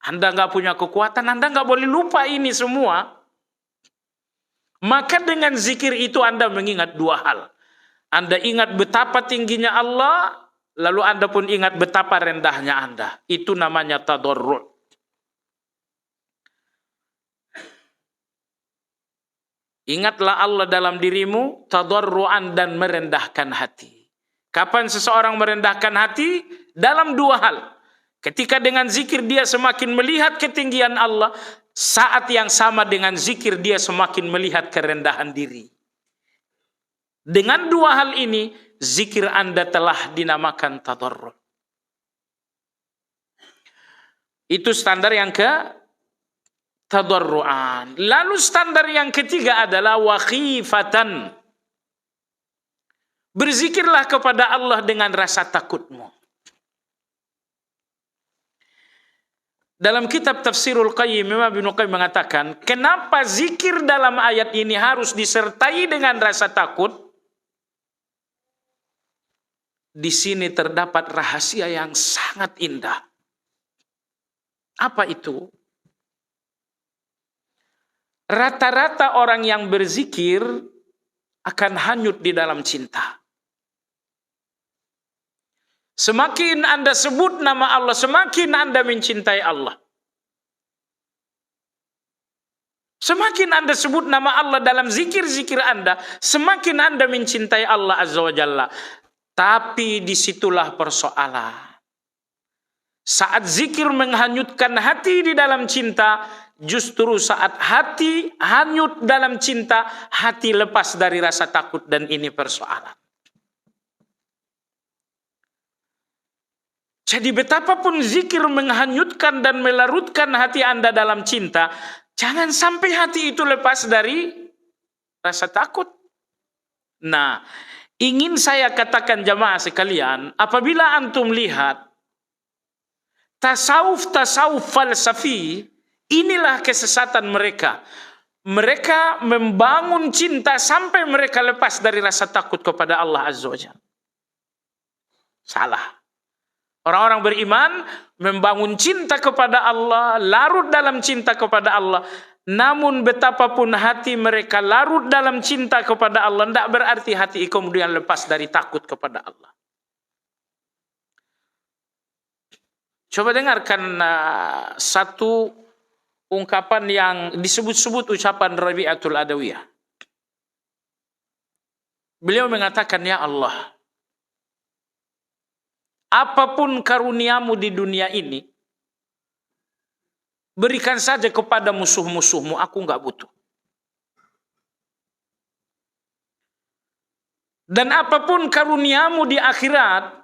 Anda nggak punya kekuatan, Anda nggak boleh lupa ini semua. Maka dengan zikir itu Anda mengingat dua hal. Anda ingat betapa tingginya Allah, lalu Anda pun ingat betapa rendahnya Anda. Itu namanya tadarru'. Ingatlah Allah dalam dirimu, tadarru'an, dan merendahkan hati. Kapan seseorang merendahkan hati? Dalam dua hal. Ketika dengan zikir dia semakin melihat ketinggian Allah, saat yang sama dengan zikir dia semakin melihat kerendahan diri. Dengan dua hal ini, zikir Anda telah dinamakan tadarru'. Itu standar yang ke tadarru'an. Lalu standar yang ketiga adalah wa khifatan. Berzikirlah kepada Allah dengan rasa takutmu. Dalam kitab Tafsirul Qayyim, Imam Ibnu Qayyim mengatakan, kenapa zikir dalam ayat ini harus disertai dengan rasa takut? Di sini terdapat rahasia yang sangat indah. Apa itu? Rata-rata orang yang berzikir akan hanyut di dalam cinta. Semakin Anda sebut nama Allah, semakin Anda mencintai Allah. Semakin Anda sebut nama Allah dalam zikir-zikir Anda, semakin Anda mencintai Allah Azza wa Jalla. Tapi disitulah persoalan. Saat zikir menghanyutkan hati di dalam cinta, justru saat hati hanyut dalam cinta, hati lepas dari rasa takut, dan ini persoalan. Jadi betapapun zikir menghanyutkan dan melarutkan hati Anda dalam cinta, jangan sampai hati itu lepas dari rasa takut. Nah, ingin saya katakan jamaah sekalian, apabila antum lihat tasawuf falsafi, inilah kesesatan mereka. Mereka membangun cinta sampai mereka lepas dari rasa takut kepada Allah Azza wa Jalla. Salah. Orang-orang beriman membangun cinta kepada Allah, larut dalam cinta kepada Allah. Namun betapapun hati mereka larut dalam cinta kepada Allah, tidak berarti hati kemudian lepas dari takut kepada Allah. Coba dengarkan satu ungkapan yang disebut-sebut ucapan Rabi'atul Adawiyah. Beliau mengatakan, ya Allah, apapun karuniamu di dunia ini, berikan saja kepada musuh-musuhmu, aku enggak butuh. Dan apapun karuniamu di akhirat,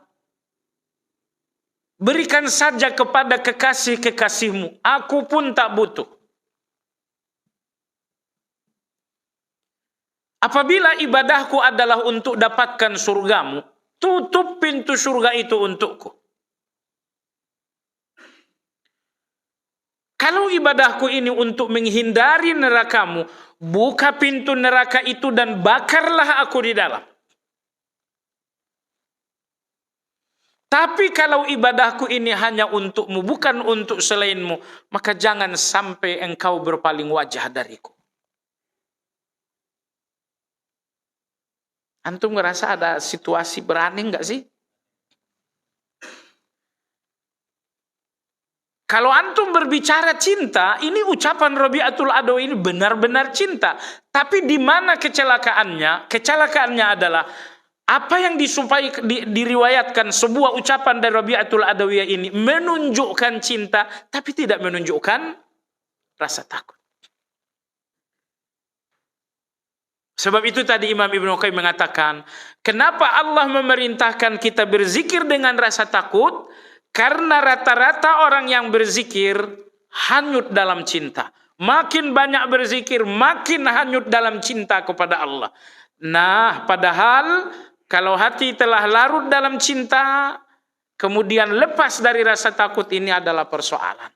berikan saja kepada kekasih-kekasihmu, aku pun tak butuh. Apabila ibadahku adalah untuk dapatkan surgamu, tutup pintu surga itu untukku. Kalau ibadahku ini untuk menghindari nerakamu, buka pintu neraka itu dan bakarlah aku di dalam. Tapi kalau ibadahku ini hanya untukmu, bukan untuk selainmu, maka jangan sampai engkau berpaling wajah dariku. Antum ngerasa ada situasi berani enggak sih? Kalau antum berbicara cinta, ini ucapan Rabi'atul Adawi ini benar-benar cinta. Tapi di mana kecelakaannya? Kecelakaannya adalah apa yang diriwayatkan sebuah ucapan dari Rabi'atul Adawiyah ini menunjukkan cinta, tapi tidak menunjukkan rasa takut. Sebab itu tadi Imam Ibnu Qayyim mengatakan, kenapa Allah memerintahkan kita berzikir dengan rasa takut? Karena rata-rata orang yang berzikir hanyut dalam cinta. Makin banyak berzikir, makin hanyut dalam cinta kepada Allah. Nah, padahal kalau hati telah larut dalam cinta, kemudian lepas dari rasa takut, ini adalah persoalan.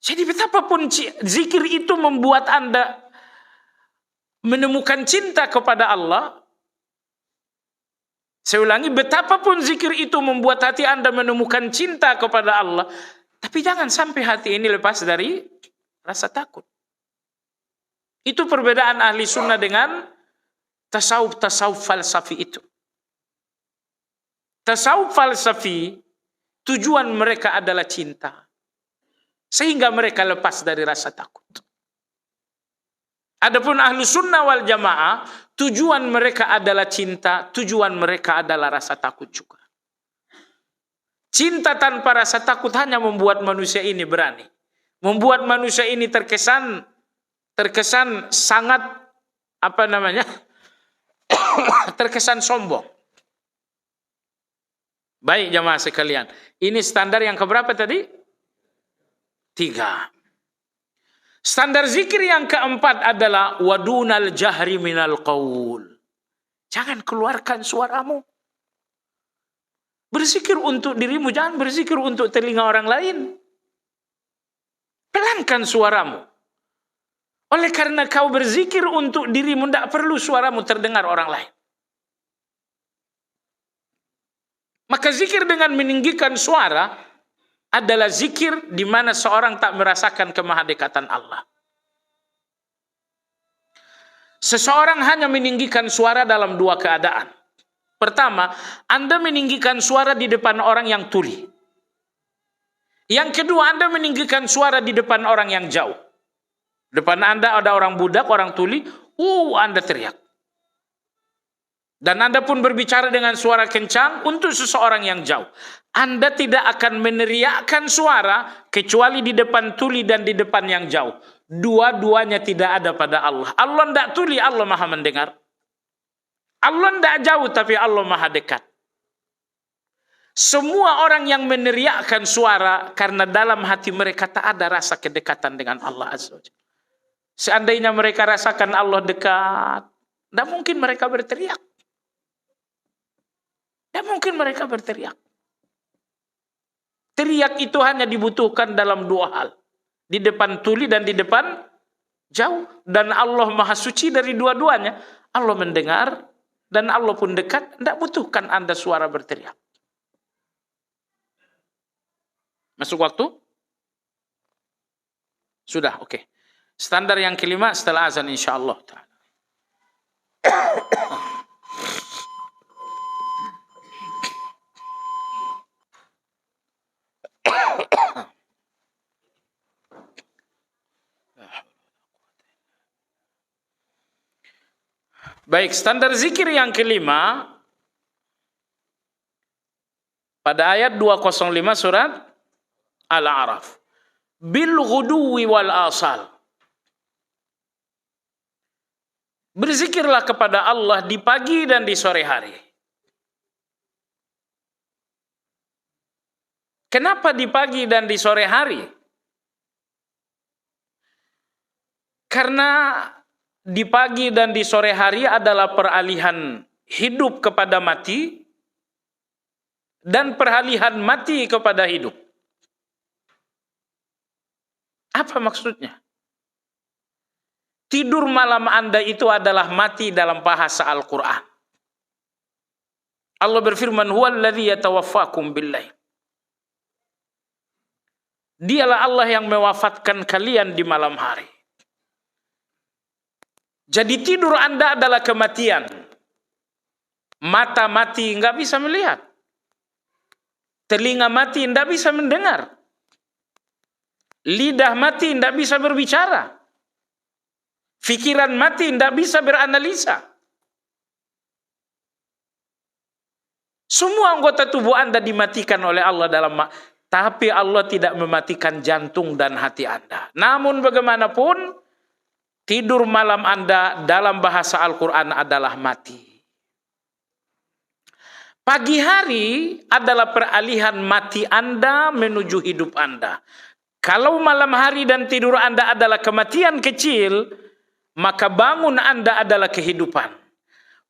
Jadi betapapun zikir itu membuat Anda menemukan cinta kepada Allah. Saya ulangi, betapapun zikir itu membuat hati Anda menemukan cinta kepada Allah, tapi jangan sampai hati ini lepas dari rasa takut. Itu perbedaan ahli sunnah dengan tasawuf falsafi itu. Tasawuf falsafi, tujuan mereka adalah cinta. Sehingga mereka lepas dari rasa takut. Adapun ahlu sunnah wal jamaah, tujuan mereka adalah cinta, tujuan mereka adalah rasa takut juga. Cinta tanpa rasa takut hanya membuat manusia ini berani. Membuat manusia ini terkesan sangat, terkesan sombong. Baik jamaah sekalian, ini standar yang keberapa tadi? 3. Standar zikir yang keempat adalah wadunal jahri minal qaul. Jangan keluarkan suaramu. Berzikir untuk dirimu, jangan berzikir untuk telinga orang lain. Pelankan suaramu. Oleh karena kau berzikir untuk dirimu, tidak perlu suaramu terdengar orang lain. Maka zikir dengan meninggikan suara adalah zikir di mana seorang tak merasakan kemahadekatan Allah. Seseorang hanya meninggikan suara dalam 2 keadaan. Pertama, Anda meninggikan suara di depan orang yang tuli. Yang kedua, Anda meninggikan suara di depan orang yang jauh. Depan Anda ada orang budak, orang tuli, Anda teriak. Dan Anda pun berbicara dengan suara kencang untuk seseorang yang jauh. Anda tidak akan meneriakkan suara kecuali di depan tuli dan di depan yang jauh. Dua-duanya tidak ada pada Allah. Allah tidak tuli, Allah maha mendengar. Allah tidak jauh, tapi Allah maha dekat. Semua orang yang meneriakkan suara karena dalam hati mereka tak ada rasa kedekatan dengan Allah Azza wa Jalla. Seandainya mereka rasakan Allah dekat, tidak mungkin mereka berteriak. Tidak mungkin mereka berteriak. Teriak itu hanya dibutuhkan dalam 2 hal. Di depan tuli dan di depan jauh. Dan Allah maha suci dari dua-duanya. Allah mendengar dan Allah pun dekat. Tidak butuhkan Anda suara berteriak. Masuk waktu? Sudah, oke. Standar yang kelima setelah azan insyaAllah. Baik, standar zikir yang kelima pada ayat 205 surat Al-A'raf. Bil ghuduwi wal asal. Berzikirlah kepada Allah di pagi dan di sore hari. Kenapa di pagi dan di sore hari? Karena di pagi dan di sore hari adalah peralihan hidup kepada mati dan peralihan mati kepada hidup. Apa maksudnya? Tidur malam Anda itu adalah mati dalam bahasa Al-Quran. Allah berfirman, huwallazi yatawaffakum billail. Dialah Allah yang mewafatkan kalian di malam hari. Jadi tidur Anda adalah kematian. Mata mati nggak bisa melihat. Telinga mati nggak bisa mendengar. Lidah mati nggak bisa berbicara. Fikiran mati nggak bisa beranalisa. Semua anggota tubuh Anda dimatikan oleh Allah tapi Allah tidak mematikan jantung dan hati Anda. Namun bagaimanapun, tidur malam Anda dalam bahasa Al-Quran adalah mati. Pagi hari adalah peralihan mati Anda menuju hidup Anda. Kalau malam hari dan tidur Anda adalah kematian kecil, maka bangun Anda adalah kehidupan.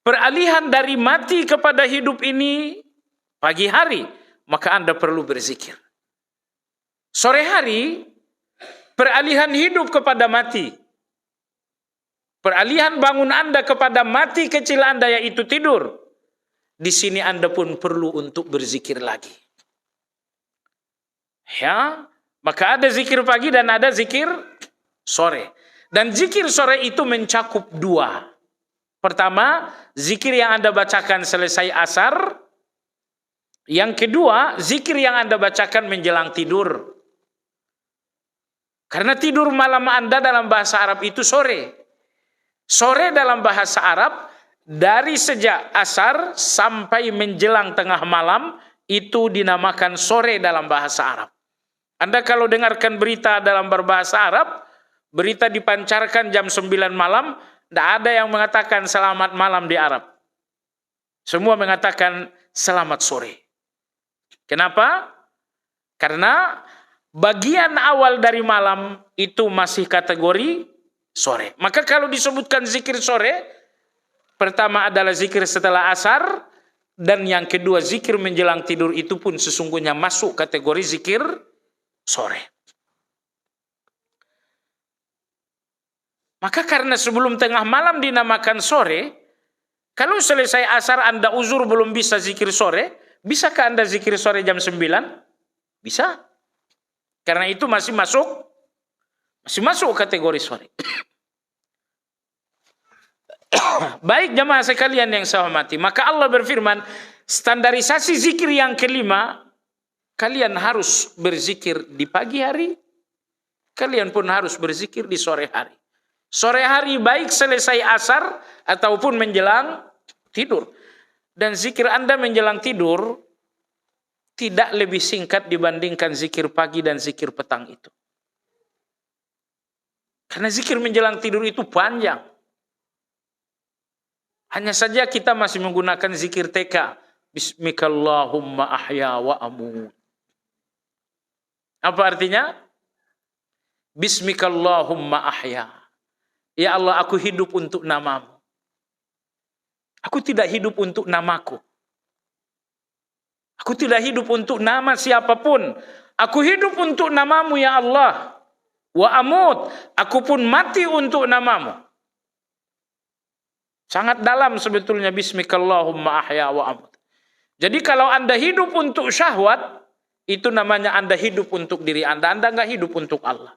Peralihan dari mati kepada hidup ini pagi hari, maka Anda perlu berzikir. Sore hari, peralihan hidup kepada mati. Peralihan bangun Anda kepada mati kecil Anda, yaitu tidur. Di sini Anda pun perlu untuk berzikir lagi. Ya, maka ada zikir pagi dan ada zikir sore. Dan zikir sore itu mencakup 2. Pertama, zikir yang Anda bacakan selesai asar. Yang kedua, zikir yang Anda bacakan menjelang tidur. Karena tidur malam Anda dalam bahasa Arab itu sore. Sore dalam bahasa Arab dari sejak asar sampai menjelang tengah malam itu dinamakan sore dalam bahasa Arab. Anda kalau dengarkan berita dalam berbahasa Arab, berita dipancarkan jam 9 malam, tidak ada yang mengatakan selamat malam di Arab. Semua mengatakan selamat sore. Kenapa? Karena bagian awal dari malam itu masih kategori sore. Maka kalau disebutkan zikir sore, pertama adalah zikir setelah asar, dan yang kedua zikir menjelang tidur itu pun sesungguhnya masuk kategori zikir sore. Maka karena sebelum tengah malam dinamakan sore, kalau selesai asar Anda uzur belum bisa zikir sore, bisakah Anda zikir sore jam 9? Bisa. Karena itu masih masuk kategori sore. Baik jamaah sekalian yang saya hormati, maka Allah berfirman, standarisasi zikir yang kelima, kalian harus berzikir di pagi hari, kalian pun harus berzikir di sore hari. Sore hari baik selesai asar ataupun menjelang tidur. Dan zikir Anda menjelang tidur tidak lebih singkat dibandingkan zikir pagi dan zikir petang itu. Karena zikir menjelang tidur itu panjang. Hanya saja kita masih menggunakan zikir TK. Bismikallahumma ahya wa amut. Apa artinya? Bismikallahumma ahya. Ya Allah, aku hidup untuk namamu. Aku tidak hidup untuk namaku. Aku tidak hidup untuk nama siapapun. Aku hidup untuk namamu ya Allah. Wa amut. Aku pun mati untuk namamu. Sangat dalam sebetulnya bismikallahumma ahya wa amut. Jadi kalau Anda hidup untuk syahwat, itu namanya Anda hidup untuk diri Anda. Anda enggak hidup untuk Allah.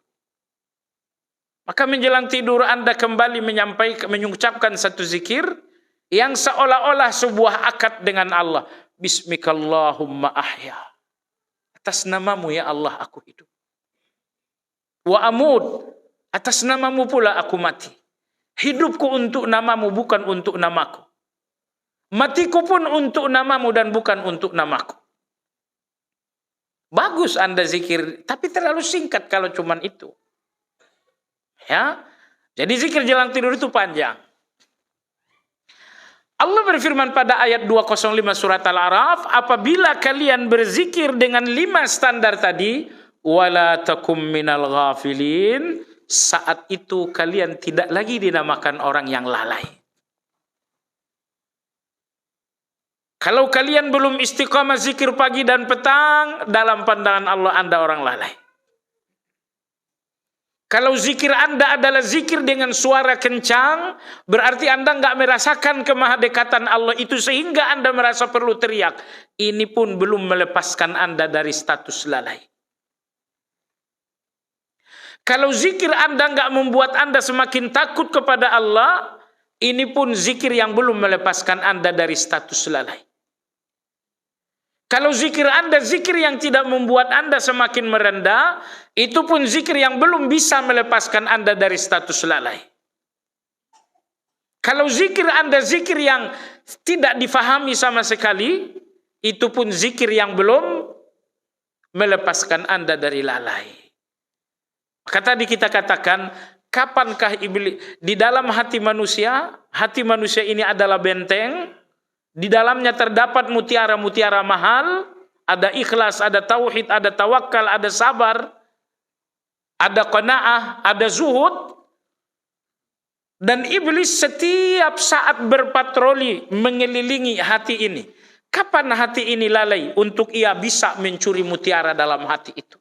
Maka menjelang tidur Anda kembali mengucapkan satu zikir yang seolah-olah sebuah akad dengan Allah. Bismikallahumma ahya. Atas namamu ya Allah aku hidup. Wa amut. Atas namamu pula aku mati. Hidupku untuk namamu bukan untuk namaku. Matiku pun untuk namamu dan bukan untuk namaku. Bagus Anda zikir, tapi terlalu singkat kalau cuman itu. Ya, jadi zikir jelang tidur itu panjang. Allah berfirman pada ayat 205 surat Al-A'raf, apabila kalian berzikir dengan 5 standar tadi, wala takum minal ghafilin, saat itu kalian tidak lagi dinamakan orang yang lalai. Kalau kalian belum istiqamah zikir pagi dan petang, dalam pandangan Allah Anda orang lalai. Kalau zikir Anda adalah zikir dengan suara kencang, berarti Anda enggak merasakan kemahadekatan Allah itu sehingga Anda merasa perlu teriak. Ini pun belum melepaskan Anda dari status lalai. Kalau zikir Anda enggak membuat Anda semakin takut kepada Allah, ini pun zikir yang belum melepaskan Anda dari status lalai. Kalau zikir Anda zikir yang tidak membuat Anda semakin merendah, itu pun zikir yang belum bisa melepaskan Anda dari status lalai. Kalau zikir Anda zikir yang tidak difahami sama sekali, itu pun zikir yang belum melepaskan Anda dari lalai. Maka tadi kita katakan, kapankah iblis di dalam hati manusia ini adalah benteng. Di dalamnya terdapat mutiara-mutiara mahal, ada ikhlas, ada tauhid, ada tawakal, ada sabar, ada qanaah, ada zuhud. Dan iblis setiap saat berpatroli mengelilingi hati ini. Kapan hati ini lalai untuk ia bisa mencuri mutiara dalam hati itu?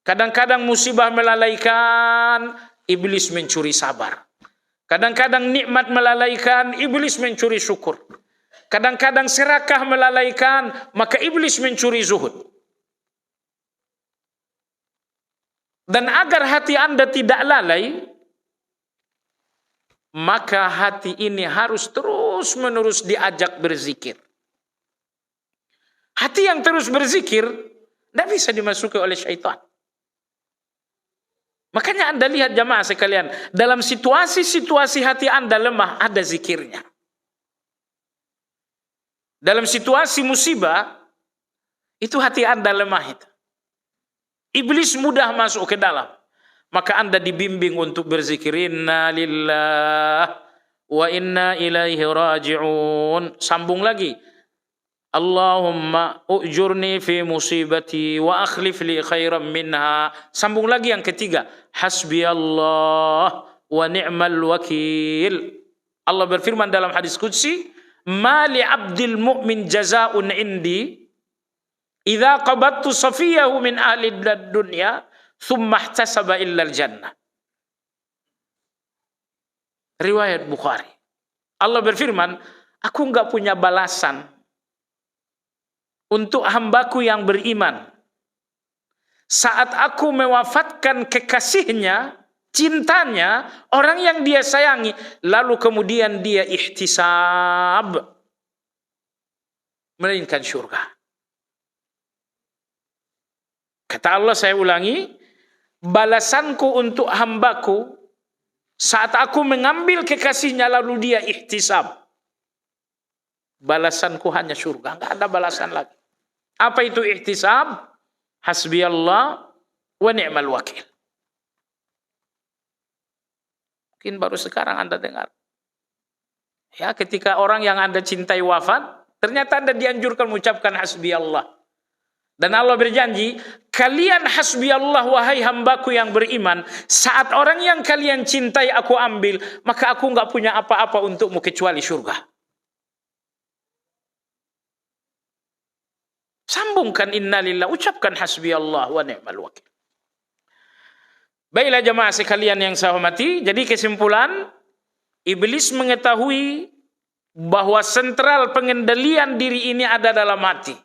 Kadang-kadang musibah melalaikan, iblis mencuri sabar. Kadang-kadang nikmat melalaikan, iblis mencuri syukur. Kadang-kadang serakah melalaikan, maka iblis mencuri zuhud. Dan agar hati Anda tidak lalai, maka hati ini harus terus-menerus diajak berzikir. Hati yang terus berzikir tidak bisa dimasuki oleh syaitan. Makanya Anda lihat jamaah sekalian, dalam situasi-situasi hati Anda lemah, ada zikirnya. Dalam situasi musibah, itu hati Anda lemah itu. Iblis mudah masuk ke dalam. Maka Anda dibimbing untuk berzikir, inna lillah wa inna ilaihi raji'un. Sambung lagi. Allahumma ujurni fi musibati wa akhlif li khairan minha. Sambung lagi yang ketiga. Hasbi Allah wa ni'mal wakil. Allah berfirman dalam hadis qudsi, ma li abdil mu'min jazaa'un indi idza qabattu safiyahu min ahli dunya thumma ihtasaba illa al-jannah. Riwayat Bukhari. Allah berfirman, aku enggak punya balasan untuk hambaku yang beriman saat aku mewafatkan kekasihnya, cintanya, orang yang dia sayangi, lalu kemudian dia ihtisab, melainkan syurga. Kata Allah, saya ulangi, balasanku untuk hambaku saat aku mengambil kekasihnya lalu dia ihtisab, balasanku hanya surga, enggak ada balasan lagi. Apa itu ihtisab? Hasbi Allah wa ni'mal wakil. Mungkin baru sekarang Anda dengar. Ya, ketika orang yang Anda cintai wafat, ternyata Anda dianjurkan mengucapkan hasbi Allah. Dan Allah berjanji, kalian hasbi Allah wahai hambaku yang beriman, saat orang yang kalian cintai aku ambil, maka aku enggak punya apa-apa untukmu kecuali surga. Sambungkan innalillah, ucapkan hasbi Allah wa ni'mal wakil. Baiklah jemaah sekalian yang saya hormati, jadi kesimpulan, iblis mengetahui bahwa sentral pengendalian diri ini ada dalam hati.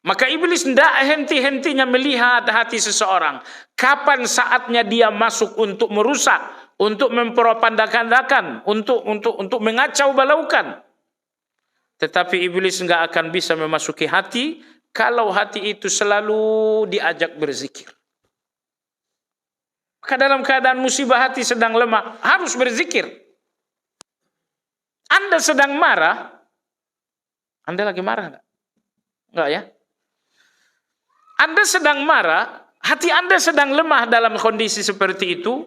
Maka iblis tidak henti-hentinya melihat hati seseorang. Kapan saatnya dia masuk untuk merusak, untuk mempropagandakan, untuk mengacau balaukan. Tetapi iblis enggak akan bisa memasuki hati kalau hati itu selalu diajak berzikir. Maka dalam keadaan musibah hati sedang lemah, harus berzikir. Anda sedang marah, Anda lagi marah enggak? Enggak ya? Anda sedang marah, hati Anda sedang lemah dalam kondisi seperti itu,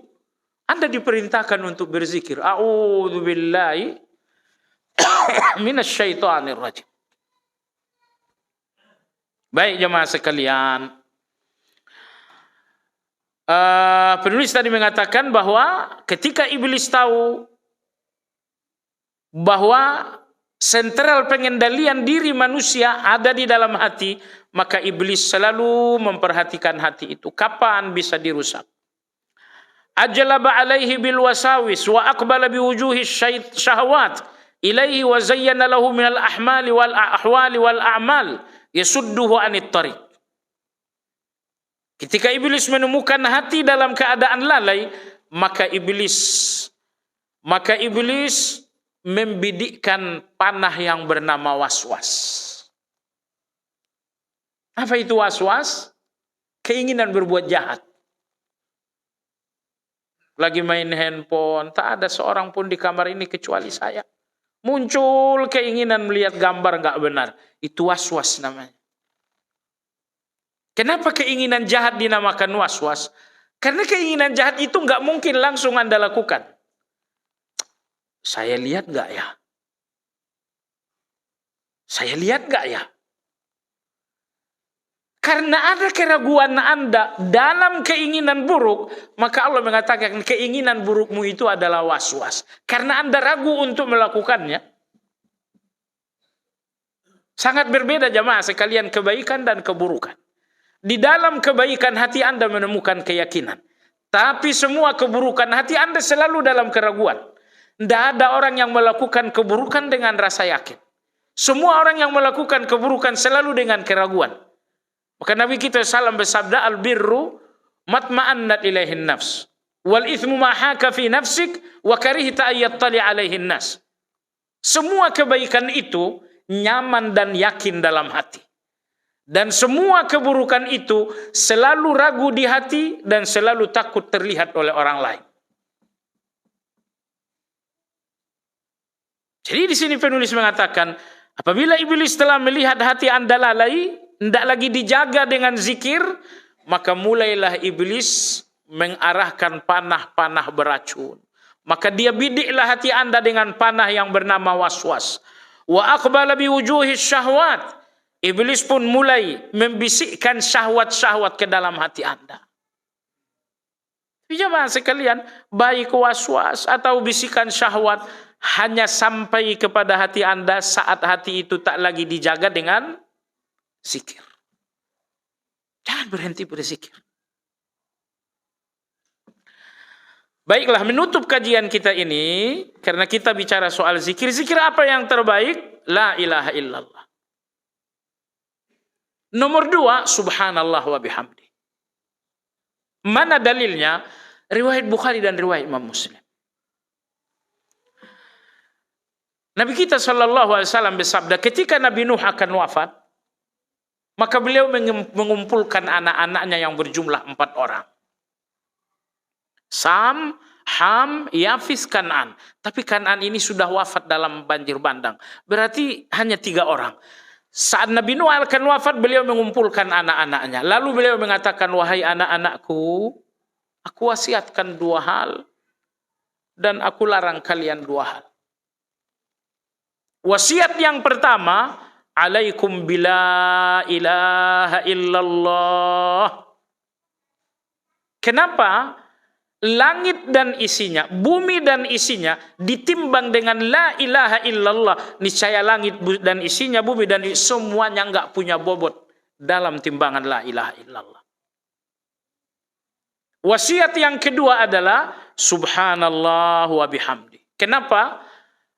Anda diperintahkan untuk berzikir. A'udzubillahi minasyaitonir rajim. Baik jemaah sekalian, penulis tadi mengatakan bahwa ketika iblis tahu bahwa sentral pengendalian diri manusia ada di dalam hati, maka iblis selalu memperhatikan hati itu. Kapan bisa dirusak? Ajlaba alaihi bil wasawis wa aqbala bi wujuhi syahawat ilaihi wa zayyana lahu minal ahmali wal ahwali wal a'mal yasudduhu anit tariq. Ketika iblis menemukan hati dalam keadaan lalai, maka iblis membidikkan panah yang bernama waswas. Apa itu waswas? Keinginan berbuat jahat. Lagi main handphone, tak ada seorang pun di kamar ini kecuali saya. Muncul keinginan melihat gambar enggak benar. Itu waswas namanya. Kenapa keinginan jahat dinamakan waswas? Karena keinginan jahat itu enggak mungkin langsung Anda lakukan. Saya lihat enggak ya? Saya lihat enggak ya? Karena ada keraguan Anda dalam keinginan buruk, maka Allah mengatakan keinginan burukmu itu adalah waswas. Karena Anda ragu untuk melakukannya. Sangat berbeda jamaah sekalian kebaikan dan keburukan. Di dalam kebaikan hati Anda menemukan keyakinan. Tapi semua keburukan hati Anda selalu dalam keraguan. Tidak ada orang yang melakukan keburukan dengan rasa yakin. Semua orang yang melakukan keburukan selalu dengan keraguan. Maka Nabi kita SAW bersabda, al-birru matma'annat ilaihin nafs. Wal ithmu ma'haka fi nafsik wa karihta ayyattali alaihin nas. Semua kebaikan itu nyaman dan yakin dalam hati. Dan semua keburukan itu selalu ragu di hati dan selalu takut terlihat oleh orang lain. Jadi di sini penulis mengatakan, apabila iblis telah melihat hati Anda lalai, tidak lagi dijaga dengan zikir, maka mulailah iblis mengarahkan panah-panah beracun. Maka dia bidiklah hati Anda dengan panah yang bernama waswas. Wa aqbala bi wujuhi syahwat. Iblis pun mulai membisikkan syahwat-syahwat ke dalam hati Anda. Jemaah sekalian, baik waswas atau bisikan syahwat hanya sampai kepada hati Anda saat hati itu tak lagi dijaga dengan zikir. Jangan berhenti berzikir. Baiklah, menutup kajian kita ini, karena kita bicara soal zikir. Zikir apa yang terbaik? La ilaha illallah. Nomor 2, subhanallah wa bihamdi. Mana dalilnya? Riwayat Bukhari dan riwayat Imam Muslim. Nabi kita SAW bersabda, ketika Nabi Nuh akan wafat, maka beliau mengumpulkan anak-anaknya yang berjumlah 4 orang. Sam, Ham, Yafis, Kan'an. Tapi Kan'an ini sudah wafat dalam banjir bandang. Berarti hanya 3 orang. Saat Nabi Nuh akan wafat, beliau mengumpulkan anak-anaknya. Lalu beliau mengatakan, wahai anak-anakku, aku wasiatkan 2 hal. Dan aku larang kalian 2 hal. Wasiat yang pertama, alaikum bila ilaha illallah. Kenapa? Langit dan isinya, bumi dan isinya ditimbang dengan la ilaha illallah. Niscaya langit dan isinya, bumi dan isinya, semuanya enggak punya bobot dalam timbangan la ilaha illallah. Wasiat yang kedua adalah subhanallah wa bihamdi. Kenapa?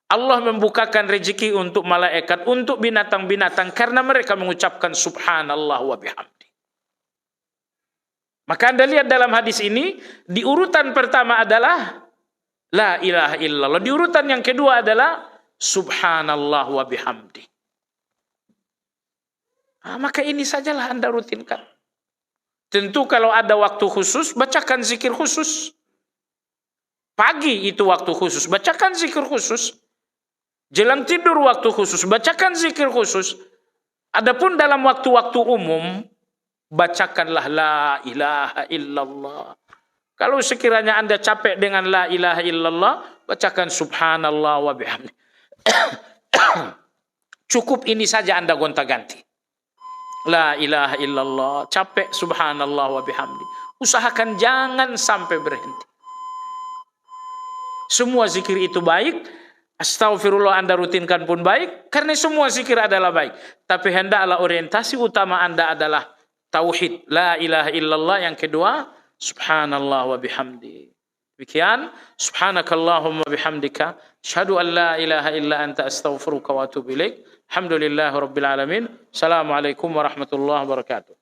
Allah membukakan rezeki untuk malaikat, untuk binatang-binatang karena mereka mengucapkan subhanallah wa bihamdi. Maka Anda lihat dalam hadis ini, di urutan pertama adalah la ilaha illallah. Di urutan yang kedua adalah subhanallah wa bihamdi. Maka ini sajalah Anda rutinkan. Tentu kalau ada waktu khusus, bacakan zikir khusus. Pagi itu waktu khusus, bacakan zikir khusus. Jelang tidur waktu khusus, bacakan zikir khusus. Adapun dalam waktu-waktu umum, bacakanlah la ilaha illallah. Kalau sekiranya Anda capek dengan la ilaha illallah, bacakan subhanallah wa bihamdi. Cukup ini saja Anda gonta-ganti. La ilaha illallah, capek subhanallah wa bihamdi. Usahakan jangan sampai berhenti. Semua zikir itu baik. Astaghfirullah Anda rutinkan pun baik. Karena semua zikir adalah baik. Tapi hendaklah orientasi utama Anda adalah tauhid, la ilaha illallah. Yang kedua, subhanallah wa bihamdi. Demikian, subhanakallahumma bihamdika, asyhadu an la ilaha illa anta astaghfiruka wa atubu ilaik. Alhamdulillahirabbil alamin. Assalamualaikum warahmatullahi wabarakatuh.